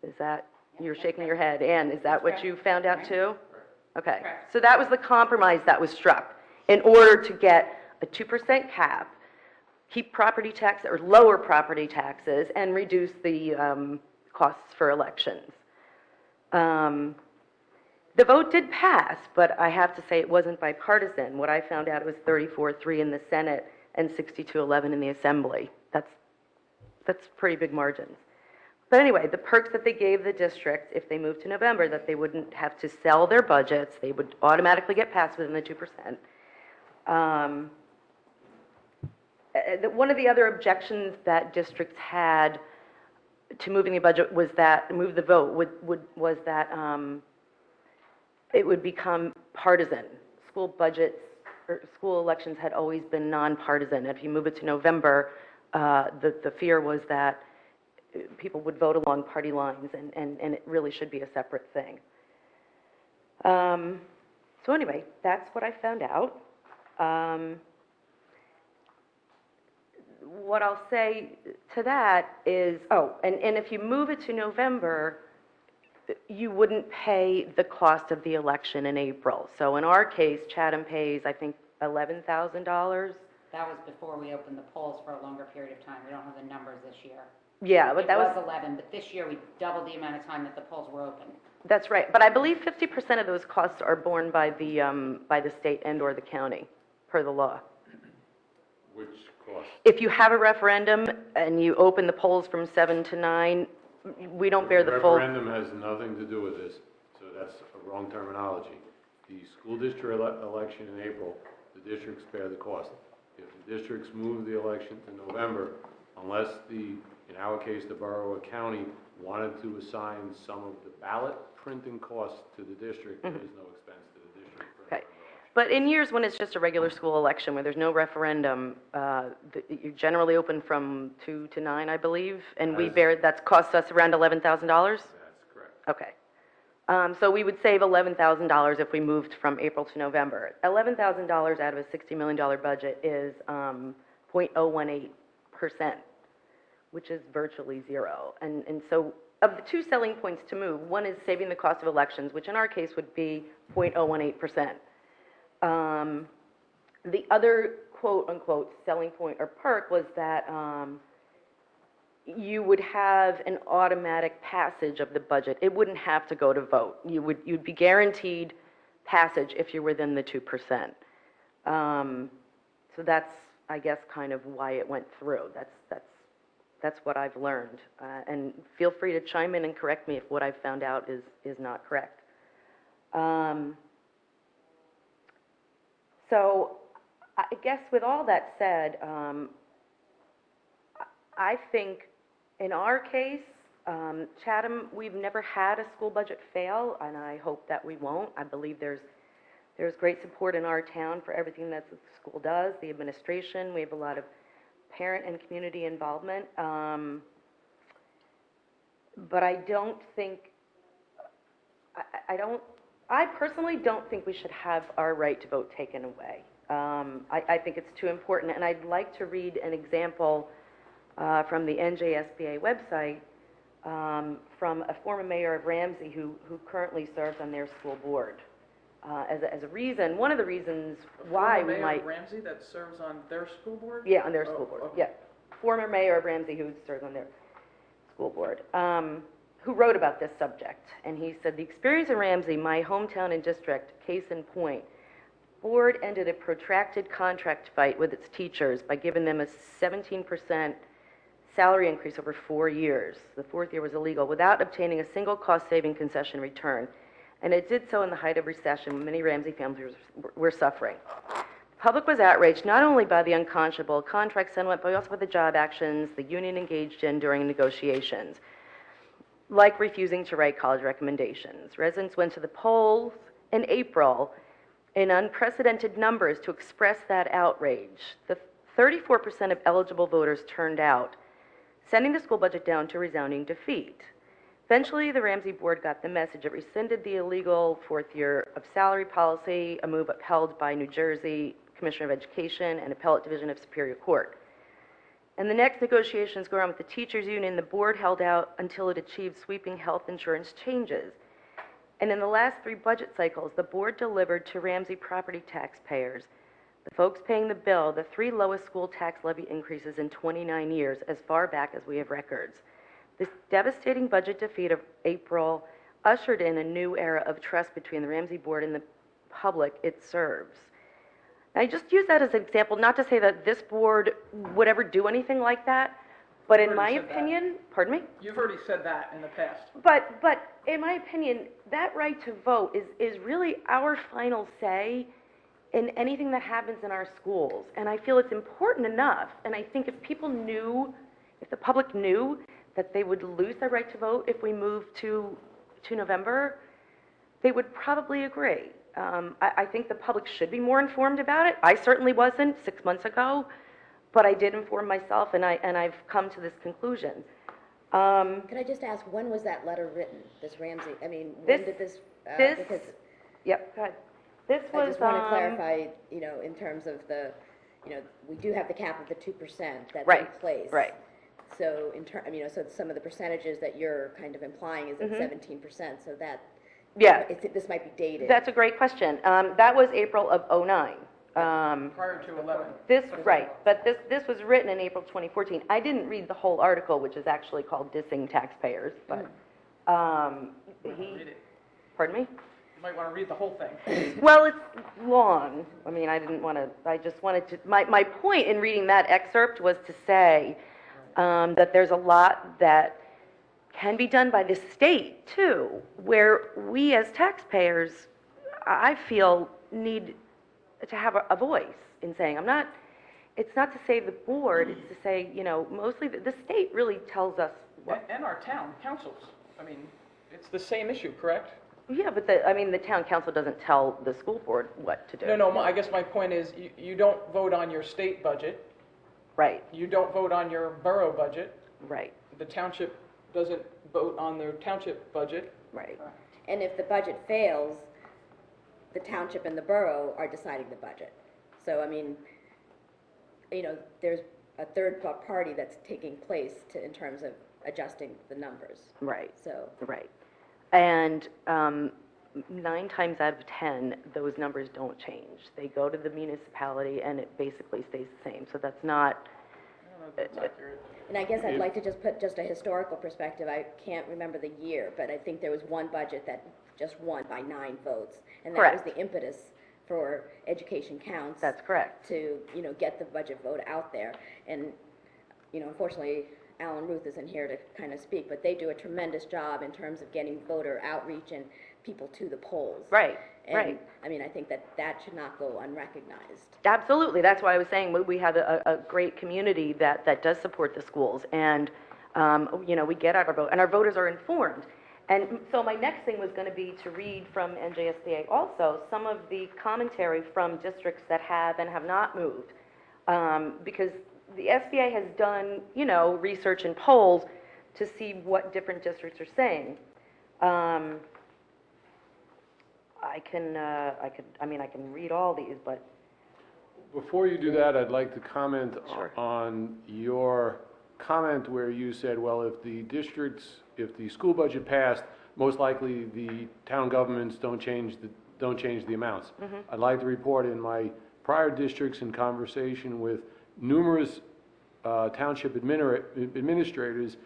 Is that, you're shaking your head, Ann, is that what you found out too? Okay, so that was the compromise that was struck in order to get a 2% cap, keep property tax or lower property taxes, and reduce the costs for elections. The vote did pass, but I have to say it wasn't bipartisan. What I found out, it was 34-3 in the Senate and 62-11 in the Assembly. That's pretty big margins. But anyway, the perks that they gave the districts, if they moved to November, that they wouldn't have to sell their budgets, they would automatically get passed within the 2%. One of the other objections that districts had to moving the budget was that, move the vote, was that it would become partisan. School budgets, or school elections had always been nonpartisan. If you move it to November, the fear was that people would vote along party lines, and it really should be a separate thing. So anyway, that's what I found out. What I'll say to that is, and if you move it to November, you wouldn't pay the cost of the election in April. So in our case, Chatham pays, I think, $11,000. That was before we opened the polls for a longer period of time. We don't have the numbers this year. Yeah, but that was... It was 11, but this year we doubled the amount of time that the polls were open. That's right, but I believe 50% of those costs are borne by the state and or the county, per the law. Which cost? If you have a referendum and you open the polls from 7 to 9, we don't bear the full... Referendum has nothing to do with this, so that's a wrong terminology. The school district election in April, the districts bear the cost. If the districts move the election to November, unless in our case, the borough or county wanted to assign some of the ballot printing costs to the district, there is no expense to the district. Okay. But in years when it's just a regular school election, where there's no referendum, you generally open from 2 to 9, I believe, and that costs us around $11,000? That's correct. Okay. So we would save $11,000 if we moved from April to November. $11,000 out of a $60 million budget is 0.018%, which is virtually zero. And so of the two selling points to move, one is saving the cost of elections, which in our case would be 0.018%. The other quote-unquote selling point or perk was that you would have an automatic passage of the budget. It wouldn't have to go to vote. You'd be guaranteed passage if you're within the 2%. So that's, I guess, kind of why it went through. That's what I've learned. And feel free to chime in and correct me if what I've found out is not correct. So I guess with all that said, I think in our case, Chatham, we've never had a school budget fail, and I hope that we won't. I believe there's great support in our town for everything that the school does, the administration. We have a lot of parent and community involvement. But I don't think, I personally don't think we should have our right to vote taken away. I think it's too important, and I'd like to read an example from the NJSBA website from a former mayor of Ramsey who currently serves on their school board. As a reason, one of the reasons why we might... Mayor of Ramsey that serves on their school board? Yeah, on their school board, okay. yeah. Former mayor of Ramsey who serves on their school board, who wrote about this subject. And he said, the experience in Ramsey, my hometown and district, case in point, board ended a protracted contract fight with its teachers by giving them a 17% salary increase over 4 years. The fourth year was illegal, without obtaining a single cost-saving concession return. And it did so in the height of recession when many Ramsey families were suffering. The public was outraged not only by the unconscionable contract settlement, but also by the job actions the union engaged in during negotiations, like refusing to write college recommendations. Residents went to the polls in April in unprecedented numbers to express that outrage. The 34% of eligible voters turned out, sending the school budget down to resounding defeat. Eventually, the Ramsey board got the message. It rescinded the illegal fourth year of salary policy, a move upheld by New Jersey Commissioner of Education and Appellate Division of Superior Court. And the next negotiations go on with the teachers union. The board held out until it achieved sweeping health insurance changes. And in the last 3 budget cycles, the board delivered to Ramsey property taxpayers, the folks paying the bill, the 3 lowest school tax levy increases in 29 years, as far back as we have records. This devastating budget defeat of April ushered in a new era of trust between the Ramsey board and the public it serves. I just use that as an example, not to say that this board would ever do anything like that, but in my opinion, pardon me? You've already said that in the past. But in my opinion, that right to vote is really our final say in anything that happens in our schools. And I feel it's important enough, and I think if people knew, if the public knew that they would lose their right to vote if we move to November, they would probably agree. I think the public should be more informed about it. I certainly wasn't 6 months ago, but I did inform myself, and I've come to this conclusion. Can I just ask, when was that letter written, this Ramsey, I mean, when did this, because Yep, go ahead. This I was, just want to clarify, you know, in terms of the, you know, we do have the cap of the 2% that's in place. Right. So you know, so some of the percentages that you're kind of implying is at 17%, so that, Yeah, this might be dated. that's a great question. That was April of '09. Prior to 11. But this was written in April 2014. I didn't read the whole article, which is actually called Dissing Taxpayers, but, Read it. pardon me? You might want to read the whole thing. Well, it's long. I mean, I didn't want to, I just wanted to, my point in reading that excerpt was to say that there's a lot that can be done by the state, too, where we as taxpayers, I feel, need to have a voice in saying, it's not to say the board, it's to say, you know, mostly the state really tells us what. And our town councils. I mean, it's the same issue, correct? Yeah, but the town council doesn't tell the school board what to do. No, I guess my point is, you don't vote on your state budget. Right, You don't vote on your borough budget. right, The township doesn't vote on their township budget. right. And if the budget fails, the township and the borough are deciding the budget. So, I mean, you know, there's a third party that's taking place in terms of adjusting the numbers. Right, So, right. And 9 times out of 10, those numbers don't change. They go to the municipality and it basically stays the same. So that's not, I don't know if that's accurate. and I guess I'd like to just put just a historical perspective. I can't remember the year, but I think there was one budget that just won by 9 votes. And that was Correct. the impetus for Education Counts. that's correct. To, you know, get the budget vote out there. And, you know, unfortunately, Alan Ruth isn't here to kind of speak, but they do a tremendous job in terms of getting voter outreach and people to the polls. Right, And, right. I mean, I think that should not go unrecognized. Absolutely. That's why I was saying we have a great community that does support the schools. And, you know, we get out our vote, and our voters are informed. And so my next thing was going to be to read from NJSBA also some of the commentary from districts that have and have not moved. Because the SBA has done, you know, research and polls to see what different districts are saying. I can read all these, but Before you do that, I'd like to comment Sure. on your comment where you said, well, if the school budget passed, most likely the town governments don't change the amounts. I'd like to report in my prior districts in conversation with numerous township administrators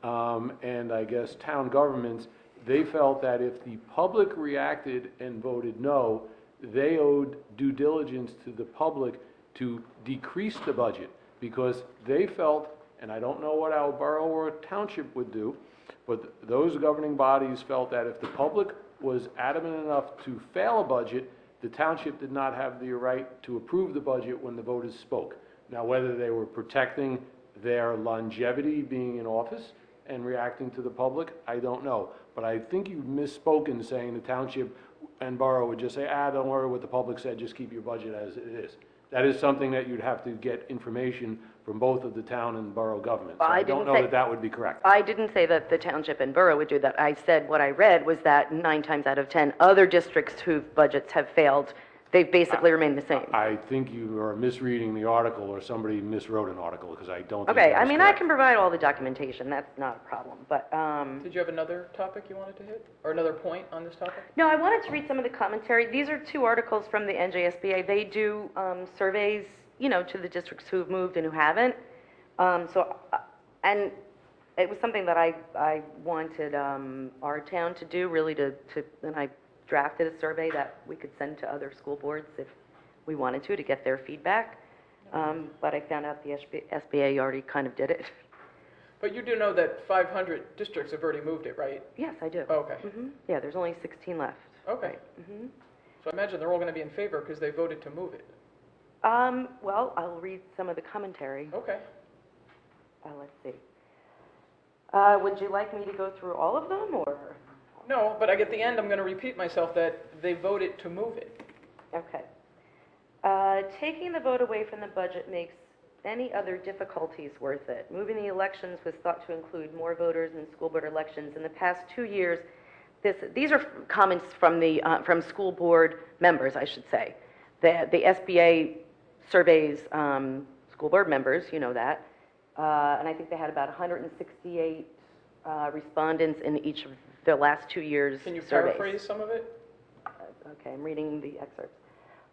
and I guess town governments, they felt that if the public reacted and voted no, they owed due diligence to the public to decrease the budget because they felt, and I don't know what our borough or township would do, but those governing bodies felt that if the public was adamant enough to fail a budget, the township did not have the right to approve the budget when the voters spoke. Now, whether they were protecting their longevity being in office and reacting to the public, I don't know. But I think you've misspoken saying the township and borough would just say, don't worry what the public said, just keep your budget as it is. That is something that you'd have to get information from both of the town and borough governments. So I I don't didn't know say- that that would be correct. I didn't say that the township and borough would do that. I said what I read was that 9 times out of 10, other districts whose budgets have failed, they've basically remained the same. I think you are misreading the article, or somebody miswrote an article, because I don't think Okay, that I is mean, I correct. can provide all the documentation, that's not a problem, but, Did you have another topic you wanted to hit? Or another point on this topic? no, I wanted to read some of the commentary. These are 2 articles from the NJSBA. They do surveys, you know, to the districts who've moved and who haven't. And it was something that I wanted our town to do, really and I drafted a survey that we could send to other school boards if we wanted to get their feedback. But I found out the SBA already kind of did it. But you do know that 500 districts have already moved it, right? Yes, I do. Okay, Yeah, there's only 16 left. okay. So I imagine they're all going to be in favor because they voted to move it. Well, I'll read some of the commentary. Okay. Let's see. Would you like me to go through all of them, or? No, but at the end, I'm going to repeat myself that they voted to move it. Okay. Taking the vote away from the budget makes any other difficulties worth it. Moving the elections was thought to include more voters in school board elections. In the past 2 years, these are comments from from school board members, I should say. The SBA surveys school board members, you know that. And I think they had about 168 respondents in each of the last 2 years' Can you surveys. paraphrase some of it? Okay, I'm reading the excerpts.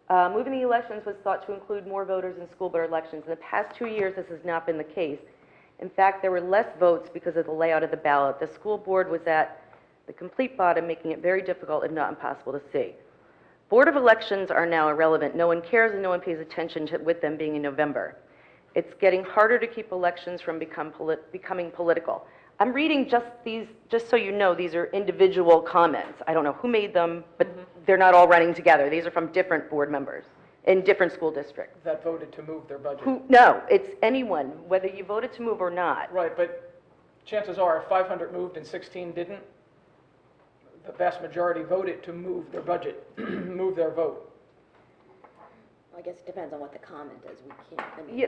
Moving the elections was thought to include more voters in school board elections. In the past 2 years, this has not been the case. In fact, there were less votes because of the layout of the ballot. The school board was at the complete bottom, making it very difficult if not impossible to see. Board of elections are now irrelevant. No one cares and no one pays attention to with them being in November. It's getting harder to keep elections from becoming political. I'm reading just so you know, these are individual comments. I don't know who made them, but they're not all running together. These are from different board members in different school districts. That voted to move their budget. No, it's anyone, whether you voted to move or not. Right, but chances are if 500 moved and 16 didn't, the vast majority voted to move their budget, move their vote. I guess it depends on what the comment is, we can't, I mean. Yeah,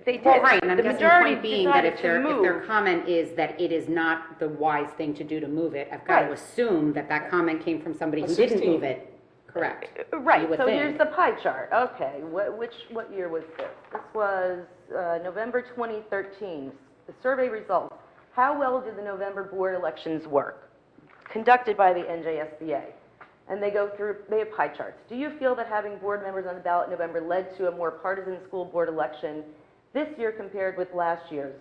they did. Well, right, and I'm The guessing the majority point being that decided if to their move. comment is that it is not the wise thing to do to move it, I've got to Right. assume that that comment came from somebody A who didn't 16. move it. Correct. Right, You would so think. here's the pie chart. Okay, what year was this? This was November 2013. The survey results. How well did the November board elections work? Conducted by the NJSBA. And they have pie charts. Do you feel that having board members on the ballot in November led to a more partisan school board election this year compared with last year's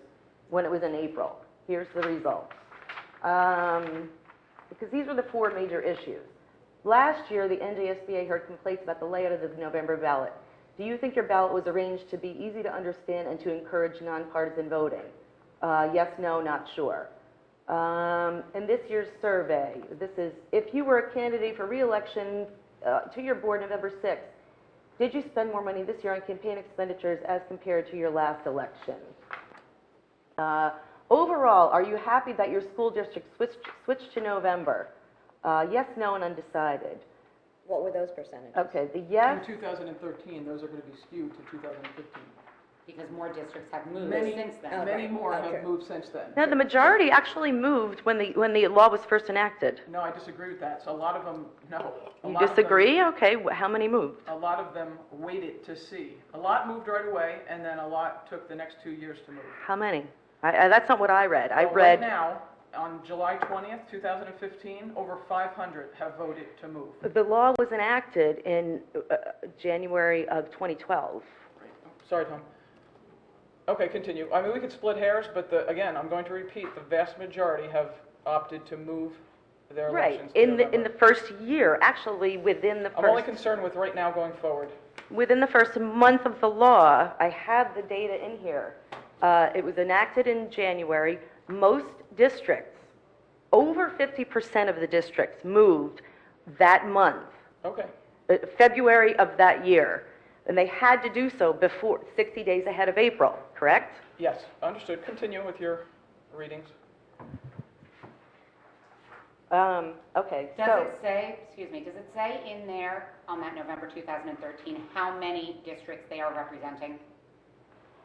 when it was in April? Here's the results. Because these were the 4 major issues. Last year, the NJSBA heard complaints about the layout of the November ballot. Do you think your ballot was arranged to be easy to understand and to encourage nonpartisan voting? Yes, no, not sure. In this year's survey, this is, if you were a candidate for re-election to your board November 6th, did you spend more money this year on campaign expenditures as compared to your last election? Overall, are you happy that your school district switched to November? Yes, no, and undecided. What were those percentages? Okay, the yes, In 2013, those are going to be skewed to 2015. Because more districts have moved Many, since then. many right. more Okay. have moved since then. no, the majority actually moved when the law was first enacted. No, I disagree with that. So a lot of them, no. A You lot of them- disagree? Okay, how many moved? A lot of them waited to see. A lot moved right away, and then a lot took the next 2 years to move. How many? That's not what I read. I Well, read. Right now, on July 20th, 2015, over 500 have voted to move. The law was enacted in January of 2012. Sorry, Tom. Okay, continue. I mean, we could split hairs, but again, I'm going to repeat, the vast majority have opted to move their Right, elections to in the November. first year, actually within the I'm only first, concerned with right now going forward. within the first month of the law, I have the data in here. It was enacted in January. Most districts, over 50% of the districts moved that month, Okay. February of that year. And they had to do so before, 60 days ahead of April, correct? Yes, understood. Continue with your readings. Okay, Does so, it say, excuse me, does it say in there on that November 2013 how many districts they are representing?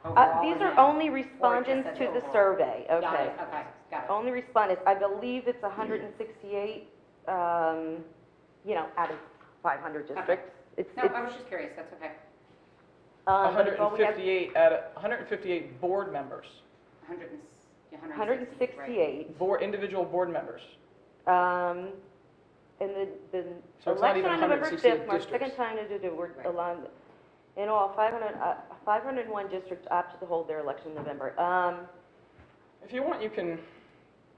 Overall these or are no? only Or it just respondents says to the overall? survey, Got okay? it, okay, got it. Only respondents, I believe it's 168, out of 500 districts. No, I was just curious, that's okay. But it's all we have- 158 board members, 168, right. 168. individual board members. And the So it's not election even on November 168 5th marks districts. second time to do, we're Right. allowed, in all, 501 districts opted to hold their election in November. If you want, you can,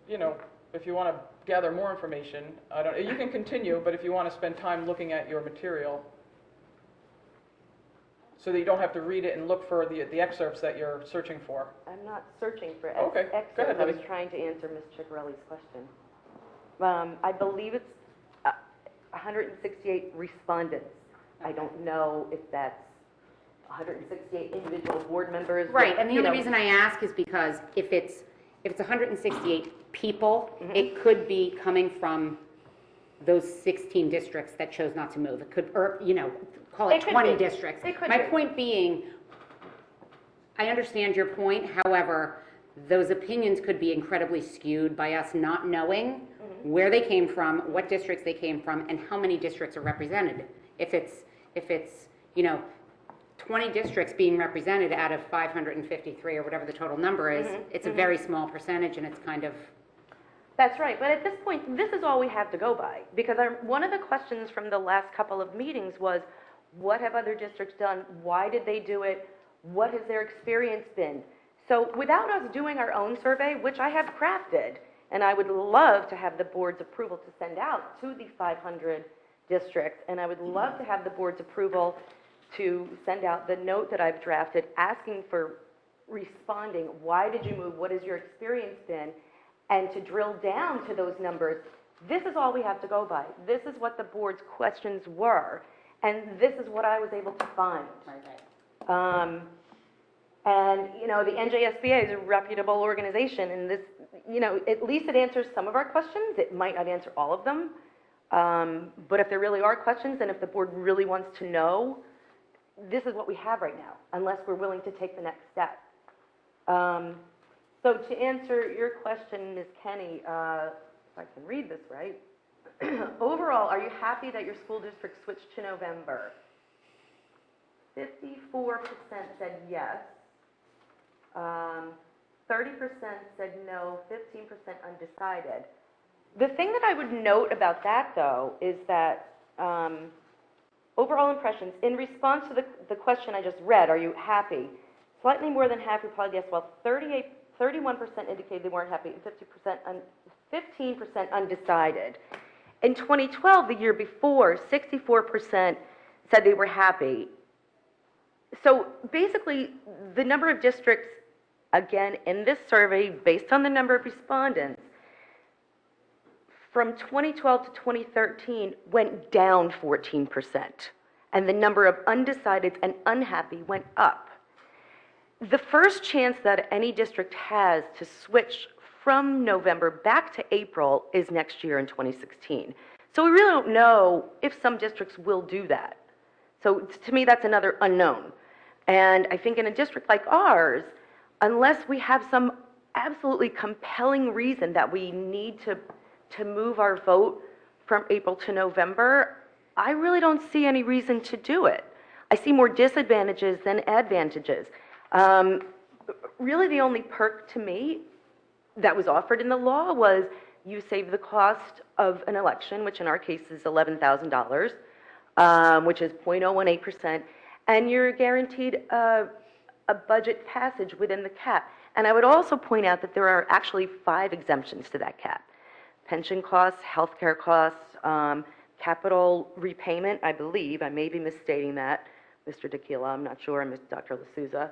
if you want to gather more information, you can continue, but if you want to spend time looking at your material, so that you don't have to read it and look for the excerpts that you're searching for. I'm not searching for Okay, go excerpts. ahead, I was Libby. trying to answer Ms. Ciccarelli's question. I believe it's 168 respondents. I don't know if that's 168 individual board members. Right, and the you only know, reason I ask is because if it's 168 people, Mm-hmm. it could be coming from those 16 districts that chose not to move. It could, or, call it It could 20 be. districts. It could My be. point being, I understand your point, however, those opinions could be incredibly skewed by us not knowing Mm-hmm. where they came from, what districts they came from, and how many districts are represented. If it's 20 districts being represented out of 553 or whatever the total number is, Mm-hmm. it's a very small percentage, and it's kind of, That's right, but at this point, this is all we have to go by. Because one of the questions from the last couple of meetings was, what have other districts done? Why did they do it? What has their experience been? So without us doing our own survey, which I have crafted, and I would love to have the board's approval to send out to the 500 districts, and I would love to have the board's approval to send out the note that I've drafted asking for responding, why did you move? What has your experience been? And to drill down to those numbers, this is all we have to go by. This is what the board's questions were, and this is what I was able to find. right. And, the NJSBA is a reputable organization, and this, at least it answers some of our questions. It might not answer all of them. But if there really are questions, and if the board really wants to know, this is what we have right now, unless we're willing to take the next step. So to answer your question, Ms. Kenny, if I can read this right, overall, are you happy that your school district switched to November? 54% said yes. 30% said no, 15% undecided. The thing that I would note about that, though, is that overall impressions, in response to the question I just read, are you happy? Slightly more than half replied yes, while 31% indicated they weren't happy, and 15% undecided. In 2012, the year before, 64% said they were happy. So basically, the number of districts, again, in this survey, based on the number of respondents, from 2012 to 2013 went down 14%, and the number of undecideds and unhappy went up. The first chance that any district has to switch from November back to April is next year in 2016. So we really don't know if some districts will do that. So to me, that's another unknown. And I think in a district like ours, unless we have some absolutely compelling reason that we need to move our vote from April to November, I really don't see any reason to do it. I see more disadvantages than advantages. Really, the only perk to me that was offered in the law was you save the cost of an election, which in our case is $11,000, which is 0.018%, and you're guaranteed a budget passage within the cap. And I would also point out that there are actually 5 exemptions to that cap. Pension costs, healthcare costs, capital repayment, I believe, I may be misstating that, Mr. Tequila, I'm not sure, and Dr. L'Souza,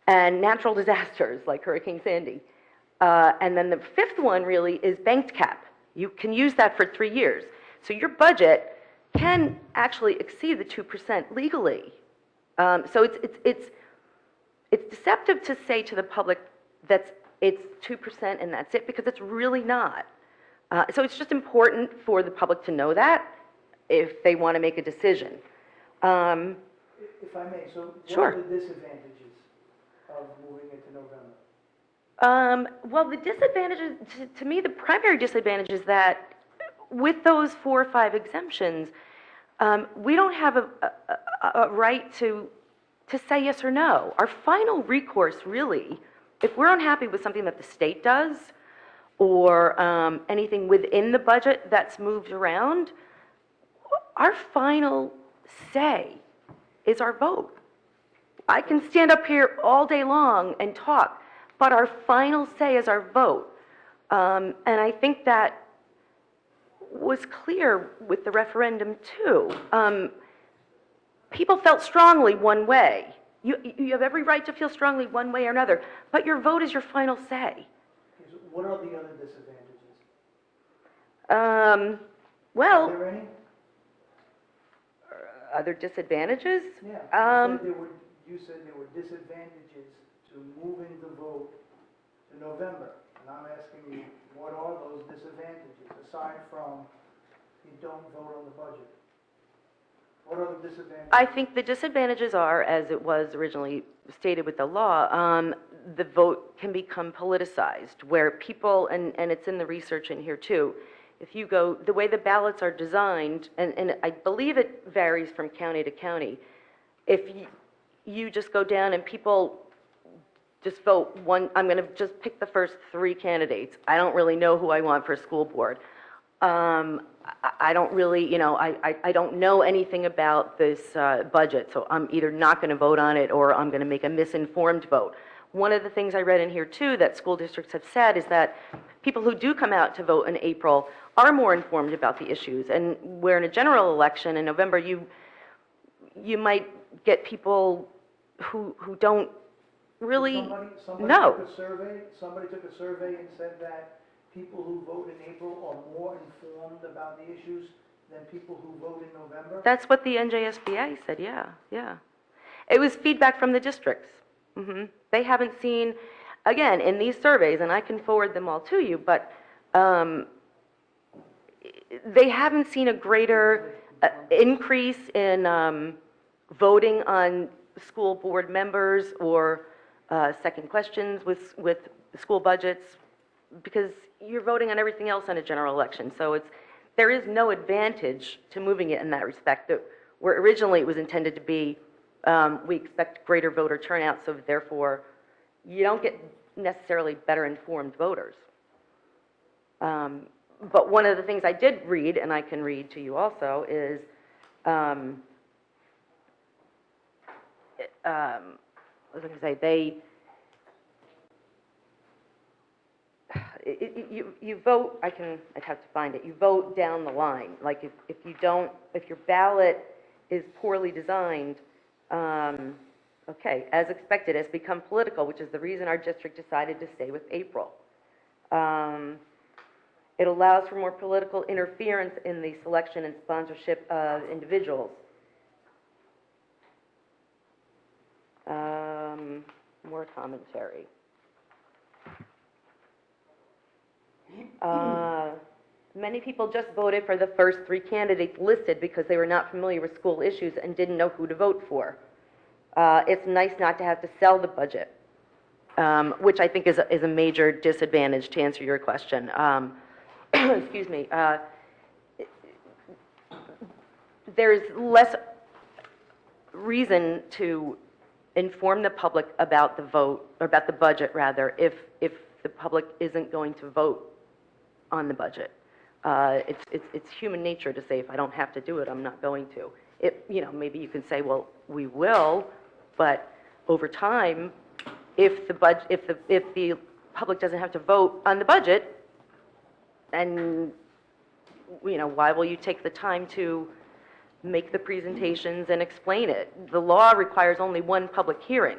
and natural disasters like Hurricane Sandy. And then the 5th one really is banked cap. You can use that for 3 years. So your budget can actually exceed the 2% legally. So it's deceptive to say to the public that it's 2% and that's it, because it's really not. So it's just important for the public to know that if they want to make a decision. If I may, so what Sure. are the disadvantages of moving it to November? Well, the disadvantages, to me, the primary disadvantage is that with those 4 or 5 exemptions, we don't have a right to say yes or no. Our final recourse, really, if we're unhappy with something that the state does, or anything within the budget that's moved around, our final say is our vote. I can stand up here all day long and talk, but our final say is our vote. And I think that was clear with the referendum, too. People felt strongly one way. You have every right to feel strongly one way or another, but your vote is your final say. What are the other disadvantages? Well, Are there any? other disadvantages? Yeah, you said there were disadvantages to moving the vote to November. And I'm asking you, what are those disadvantages, aside from you don't vote on the budget? What are the disadvantages? I think the disadvantages are, as it was originally stated with the law, the vote can become politicized, where people, and it's in the research in here too, if you go, the way the ballots are designed, and I believe it varies from county to county, if you just go down and people just vote one, I'm going to just pick the first 3 candidates. I don't really know who I want for school board. I don't really, I don't know anything about this budget, so I'm either not going to vote on it or I'm going to make a misinformed vote. One of the things I read in here, too, that school districts have said is that people who do come out to vote in April are more informed about the issues. And where in a general election in November, you might get people who don't really know. Somebody took a survey and said that people who vote in April are more informed about the issues than people who vote in November? That's what the NJSBA said, yeah. It was feedback from the districts. They haven't seen, again, in these surveys, and I can forward them all to you, but they haven't seen a greater increase in voting on school board members or second questions with school budgets, because you're voting on everything else in a general election. So there is no advantage to moving it in that respect. Where originally it was intended to be, we expect greater voter turnout, so therefore you don't get necessarily better informed voters. But one of the things I did read, and I can read to you also, is what was I going to say? You vote. I'd have to find it. You vote down the line. Like if your ballot is poorly designed, okay, as expected, has become political, which is the reason our district decided to stay with April. It allows for more political interference in the selection and sponsorship of individuals. More commentary. Many people just voted for the first 3 candidates listed because they were not familiar with school issues and didn't know who to vote for. It's nice not to have to sell the budget, which I think is a major disadvantage, to answer your question. Excuse me. There's less reason to inform the public about the vote, or about the budget rather, if the public isn't going to vote on the budget. It's human nature to say, if I don't have to do it, I'm not going to. Maybe you can say, well, we will, but over time, if the public doesn't have to vote on the budget, and why will you take the time to make the presentations and explain it? The law requires only 1 public hearing,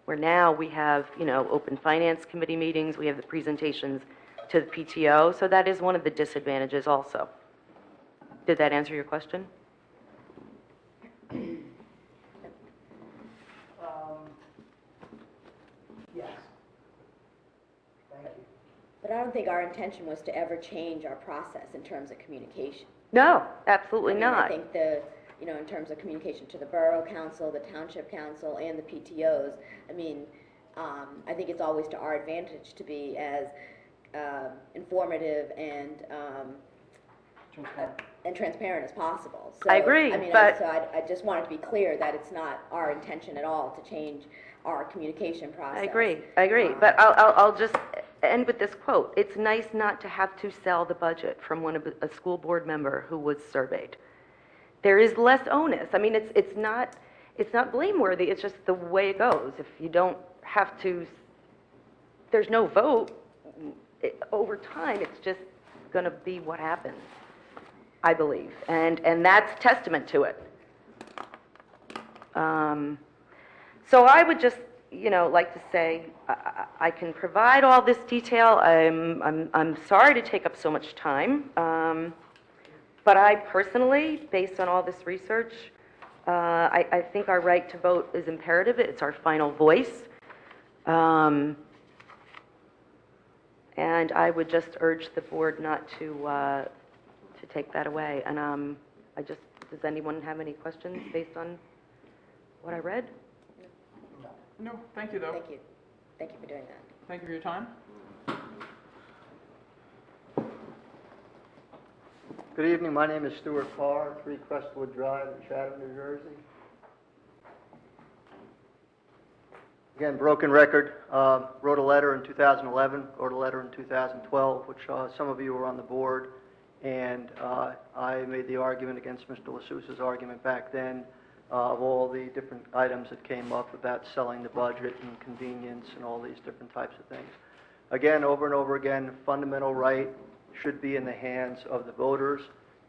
where now we have, open finance committee meetings, we have the presentations to the PTO, so that is one of the disadvantages also. Did that answer your question? Yes. Thank you. But I don't think our intention was to ever change our process in terms of communication. No, absolutely I not. think in terms of communication to the borough council, the township council, and the PTOs, I think it's always to our advantage to be as informative and transparent as possible. So, I agree, but- I just wanted to be clear that it's not our intention at all to change our communication process. I agree, but I'll just end with this quote. It's nice not to have to sell the budget from a school board member who was surveyed. There is less onus. I mean, it's not blameworthy, it's just the way it goes. If you don't have to, there's no vote, over time, it's just gonna be what happens, I believe, and that's testament to it. So I would just, like to say, I can provide all this detail. I'm sorry to take up so much time, but I personally, based on all this research, I think our right to vote is imperative. It's our final voice. And I would just urge the board not to take that away. And does anyone have any questions based on what I read? No, thank you, though. Thank you. Thank you for doing that. Thank you for your time. Good evening, my name is Stuart Parr, 3 Crestwood Drive in Chatham, New Jersey. Again, broken record, wrote a letter in 2011, wrote a letter in 2012, which some of you were on the board, and I made the argument against Mr. LaSousa's argument back then of all the different items that came up about selling the budget and convenience and all these different types of things. Again, over and over again, fundamental right should be in the hands of the voters.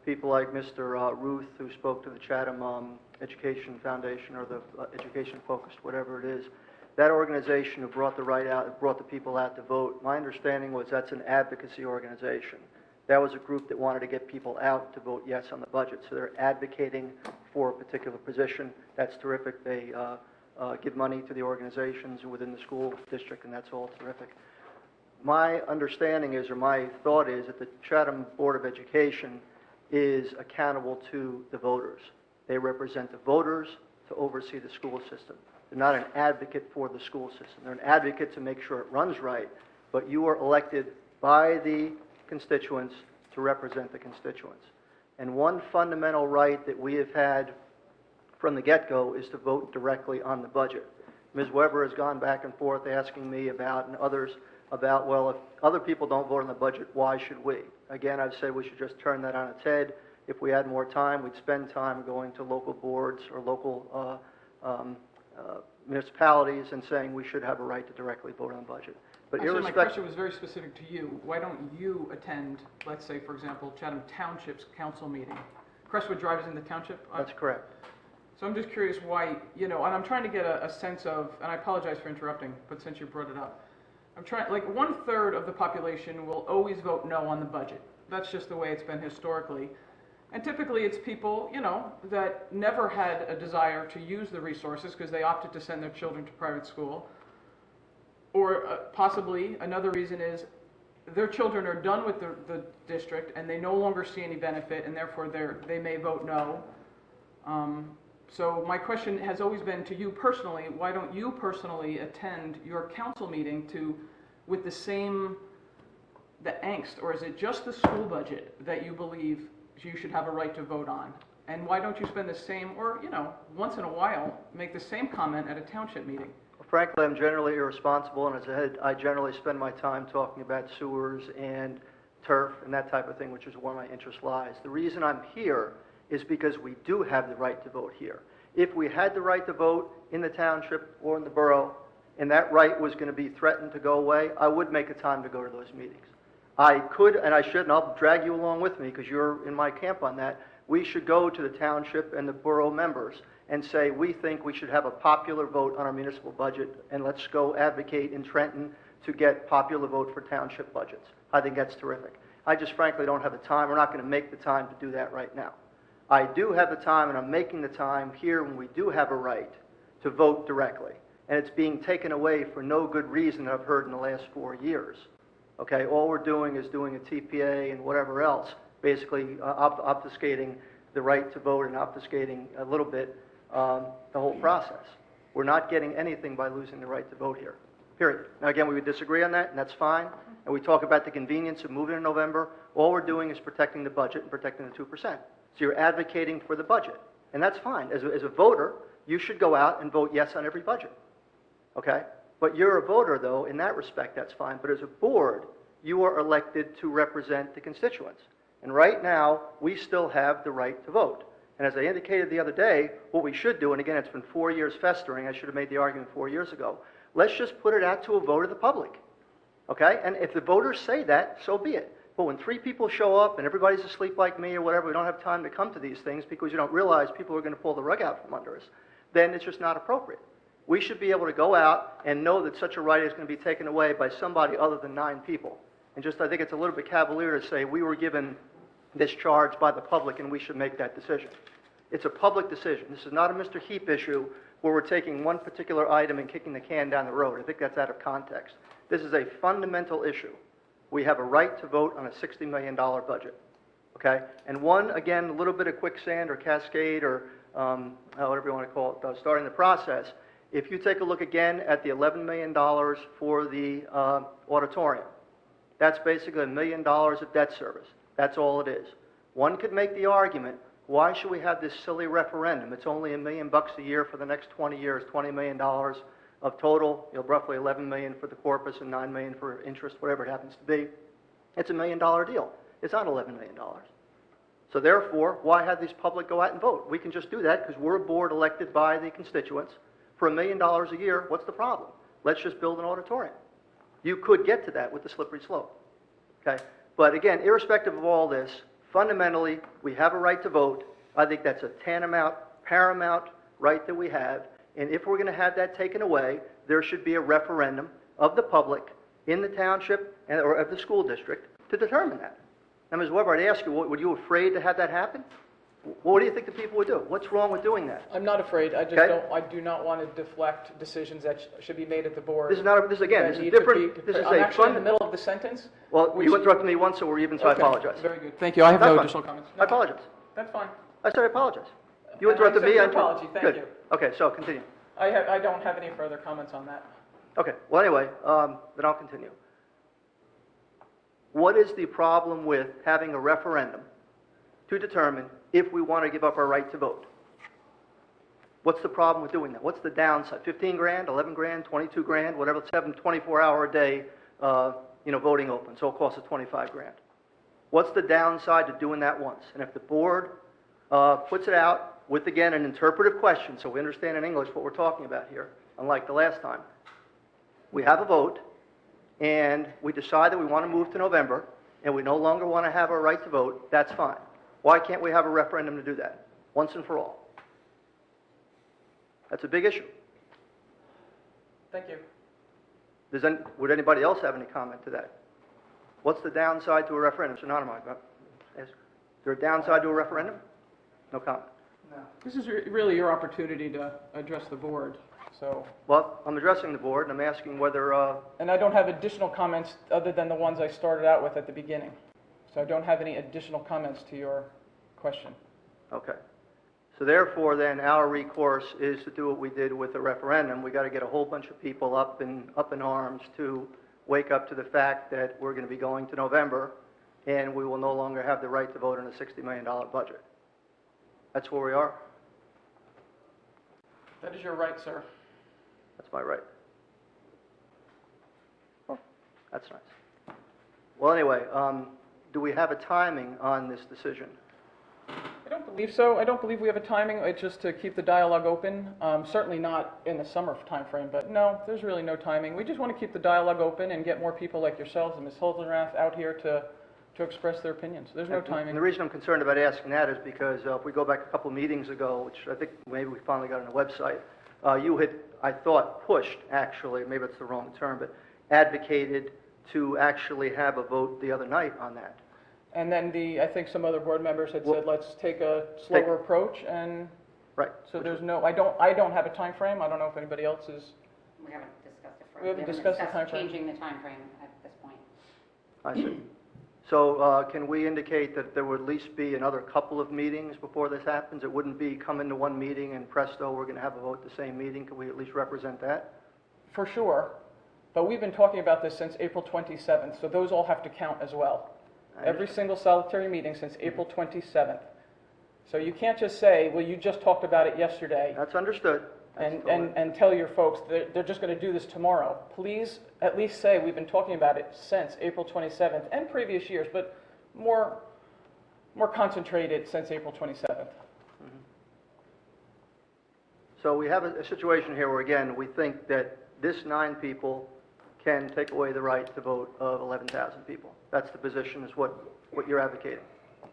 People like Mr. Ruth, who spoke to the Chatham Education Foundation, or the Education Focused, whatever it is, that organization who brought the right out, brought the people out to vote, my understanding was that's an advocacy organization. That was a group that wanted to get people out to vote yes on the budget. So they're advocating for a particular position. That's terrific. They give money to the organizations within the school district, and that's all terrific. My understanding is, or my thought is, that the Chatham Board of Education is accountable to the voters. They represent the voters to oversee the school system. They're not an advocate for the school system. They're an advocate to make sure it runs right, but you are elected by the constituents to represent the constituents. And one fundamental right that we have had from the get-go is to vote directly on the budget. Ms. Weber has gone back and forth asking me about, and others, about, well, if other people don't vote on the budget, why should we? Again, I've said we should just turn that on its head. If we had more time, we'd spend time going to local boards or local municipalities and saying we should have a right to directly vote on the budget. But Actually, my question was very specific to you. Why don't you attend, let's say, for example, Chatham Township's council meeting? Crestwood Drive is in the township? That's correct. So I'm just curious why, and I'm trying to get a sense of, and I apologize for interrupting, but since you brought it up, I'm trying, like 1/3 of the population will always vote no on the budget. That's just the way it's been historically. And typically it's people, that never had a desire to use the resources because they opted to send their children to private school. Or possibly another reason is their children are done with the district and they no longer see any benefit, and therefore they may vote no. So my question has always been to you personally, why don't you personally attend your council meeting with the angst, or is it just the school budget that you believe you should have a right to vote on? And why don't you spend the same, or, once in a while, make the same comment at a township meeting? Frankly, I'm generally irresponsible, and as a head, I generally spend my time talking about sewers and turf and that type of thing, which is where my interest lies. The reason I'm here is because we do have the right to vote here. If we had the right to vote in the township or in the borough, and that right was going to be threatened to go away, I would make a time to go to those meetings. I could, and I should, and I'll drag you along with me because you're in my camp on that. We should go to the township and the borough members and say, we think we should have a popular vote on our municipal budget, and let's go advocate in Trenton to get popular vote for township budgets. I think that's terrific. I just frankly don't have the time. We're not going to make the time to do that right now. I do have the time, and I'm making the time here when we do have a right to vote directly. And it's being taken away for no good reason that I've heard in the last 4 years. Okay, all we're doing is doing a TPA and whatever else, basically obfuscating the right to vote and obfuscating a little bit the whole process. We're not getting anything by losing the right to vote here, period. Now, again, we would disagree on that, and that's fine. And we talk about the convenience of moving in November. All we're doing is protecting the budget and protecting the 2%. So you're advocating for the budget, and that's fine. As a voter, you should go out and vote yes on every budget, okay? But you're a voter, though, in that respect, that's fine. But as a board, you are elected to represent the constituents. And right now, we still have the right to vote. And as I indicated the other day, what we should do, and again, it's been 4 years festering, I should have made the argument 4 years ago, let's just put it out to a vote of the public, okay? And if the voters say that, so be it. But when 3 people show up and everybody's asleep like me or whatever, we don't have time to come to these things because you don't realize people are going to pull the rug out from under us, then it's just not appropriate. We should be able to go out and know that such a right is going to be taken away by somebody other than 9 people. And just, I think it's a little bit cavalier to say we were given this charge by the public and we should make that decision. It's a public decision. This is not a Mr. Heap issue where we're taking one particular item and kicking the can down the road. I think that's out of context. This is a fundamental issue. We have a right to vote on a $60 million budget, okay? And one, again, a little bit of quicksand or cascade or whatever you want to call it, starting the process. If you take a look again at the $11 million for the auditorium, that's basically $1 million of debt service. That's all it is. One could make the argument, why should we have this silly referendum? It's only $1 million a year for the next 20 years, $20 million of total, roughly $11 million for the corpus and $9 million for interest, whatever it happens to be. It's $1 million deal. It's not $11 million. So therefore, why have these public go out and vote? We can just do that because we're a board elected by the constituents. For $1 million a year, what's the problem? Let's just build an auditorium. You could get to that with the slippery slope, okay? But again, irrespective of all this, fundamentally, we have a right to vote. I think that's a tantamount, paramount right that we have. And if we're going to have that taken away, there should be a referendum of the public in the township or of the school district to determine that. Now, Ms. Weber, I'd ask you, were you afraid to have that happen? What do you think the people would do? What's wrong with doing that? I'm not afraid. I just Okay. don't, I do not want to deflect decisions that should be made at the board. This is not, this again, that this is need to different, be- this is I'm a actually in the fund. middle of the sentence. Well, which- you interrupted me once, so we're even, so I Okay, apologize. Very good. Thank you. I have That's no fine. additional comments. I apologize. That's fine. I said I apologize. You And I interrupted me. accept your inter- apology. Thank Good. you. Okay, so continue. I don't have any further comments on that. Okay, well, anyway, then I'll continue. What is the problem with having a referendum to determine if we want to give up our right to vote? What's the problem with doing that? What's the downside? 15 grand, 11 grand, 22 grand, whatever, let's have them 24-hour a day, voting open, so it costs us 25 grand. What's the downside to doing that once? And if the board puts it out with, again, an interpretive question, so we understand in English what we're talking about here, unlike the last time, we have a vote, and we decide that we want to move to November, and we no longer want to have our right to vote, that's fine. Why can't we have a referendum to do that, once and for all? That's a big issue. Thank you. Would anybody else have any comment to that? What's the downside to a referendum? Mr. Nonemeyer, is there a downside to a referendum? No comment. No. This is really your opportunity to address the board, so. Well, I'm addressing the board, and I'm asking whether, And I don't have additional comments other than the ones I started out with at the beginning. So I don't have any additional comments to your question. okay. So therefore, then, our recourse is to do what we did with the referendum. We got to get a whole bunch of people up in arms to wake up to the fact that we're going to be going to November, and we will no longer have the right to vote on a $60 million budget. That's where we are. That is your right, sir. That's my right. Oh, that's nice. Well, anyway, do we have a timing on this decision? I don't believe so. I don't believe we have a timing. It's just to keep the dialogue open. Certainly not in the summer timeframe, but no, there's really no timing. We just want to keep the dialogue open and get more people like yourselves and Ms. Holdenrath out here to express their opinions. There's no And timing. the reason I'm concerned about asking that is because if we go back a couple meetings ago, which I think maybe we finally got on the website, you had, I thought, pushed, actually, maybe that's the wrong term, but advocated to actually have a vote the other night on that. And then I think some other board members had Well, said, let's take a slower approach, and Right. so there's no, I don't have a time frame. I don't know if anybody else is. We haven't discussed it further. We haven't discussed the timeframe. Changing the timeframe at this point. I see. So can we indicate that there would at least be another couple of meetings before this happens? It wouldn't be come into one meeting and presto, we're going to have a vote the same meeting. Can we at least represent that? For sure, but we've been talking about this since April 27th, so those all have to count as well. Every single solitary meeting since April 27th. So you can't just say, well, you just talked about it yesterday, That's understood. and tell your folks that they're just going to do this tomorrow. Please at least say we've been talking about it since April 27th and previous years, but more concentrated since April 27th. So we have a situation here where, again, we think that this 9 people can take away the right to vote of 11,000 people. That's the position, is what you're advocating.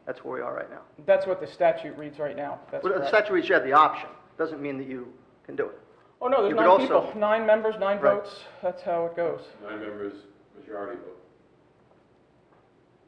That's where we are right now. That's what the statute reads right now. That's Well, the correct. statute reads you have the option. Doesn't mean that you can do it. Oh, no, there's You could 9 also- people, 9 members, 9 Right. votes. That's how it goes. 9 members, majority vote.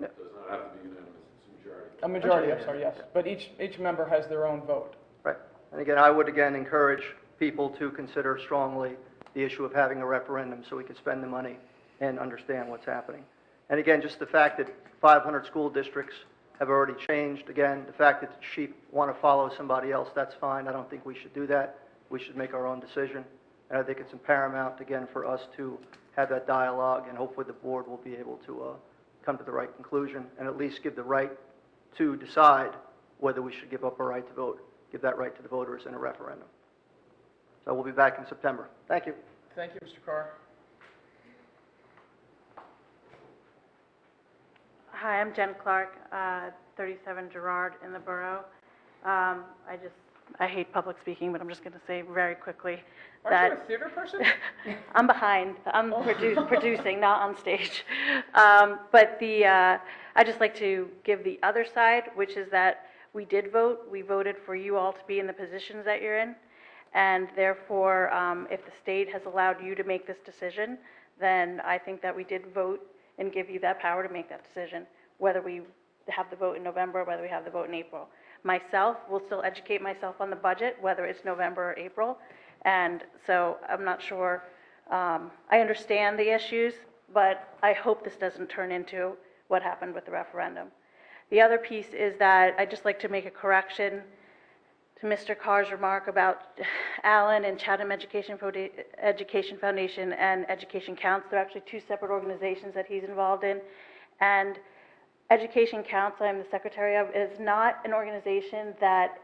Yeah. Does not have to be unanimous, it's majority. A majority, I'm Yeah. sorry, yes. But each member has their own vote. Right. And again, I would again encourage people to consider strongly the issue of having a referendum so we can spend the money and understand what's happening. And again, just the fact that 500 school districts have already changed, again, the fact that the sheep want to follow somebody else, that's fine. I don't think we should do that. We should make our own decision. And I think it's paramount, again, for us to have that dialogue, and hopefully the board will be able to come to the right conclusion and at least give the right to decide whether we should give up our right to vote, give that right to the voters in a referendum. So we'll be back in September. Thank you. Thank you, Mr. Carr. Hi, I'm Jen Clark, 37 Gerard in the borough. I hate public speaking, but I'm just going to say very quickly Aren't you that a theater person? I'm behind. I'm producing, not on stage. I just like to give the other side, which is that we did vote. We voted for you all to be in the positions that you're in. And therefore, if the state has allowed you to make this decision, then I think that we did vote and give you that power to make that decision, whether we have the vote in November or whether we have the vote in April. Myself will still educate myself on the budget, whether it's November or April. And so I'm not sure, I understand the issues, but I hope this doesn't turn into what happened with the referendum. The other piece is that I'd just like to make a correction to Mr. Carr's remark about Allen and Chatham Education Foundation and Education Counts. They're actually 2 separate organizations that he's involved in. And Education Counts, I'm the secretary of, is not an organization that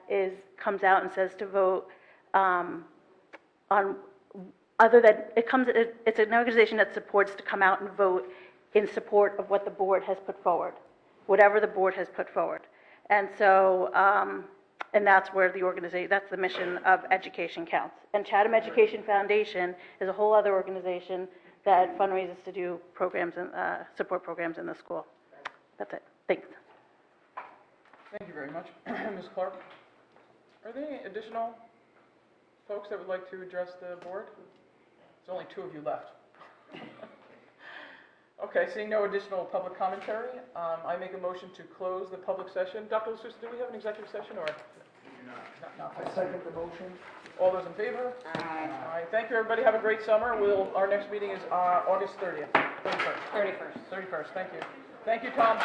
comes out and says to vote on other than, it's an organization that supports to come out and vote in support of what the board has put forward, whatever the board has put forward. And so, and that's where that's the mission of Education Counts. And Chatham Education Foundation is a whole other organization that fundraises to do programs and support programs in the school. That's it. Thanks. Thank you very much, Ms. Clark. Are there any additional folks that would like to address the board? There's only 2 of you left. Okay, seeing no additional public commentary, I make a motion to close the public session. Dr. LaSousa, do we have an executive session or? No. I second the motion. All those in favor? Aye. All right, thank you, everybody. Have a great summer. Our next meeting is August 30th. 31st. 31st, thank you. Thank you, Tom.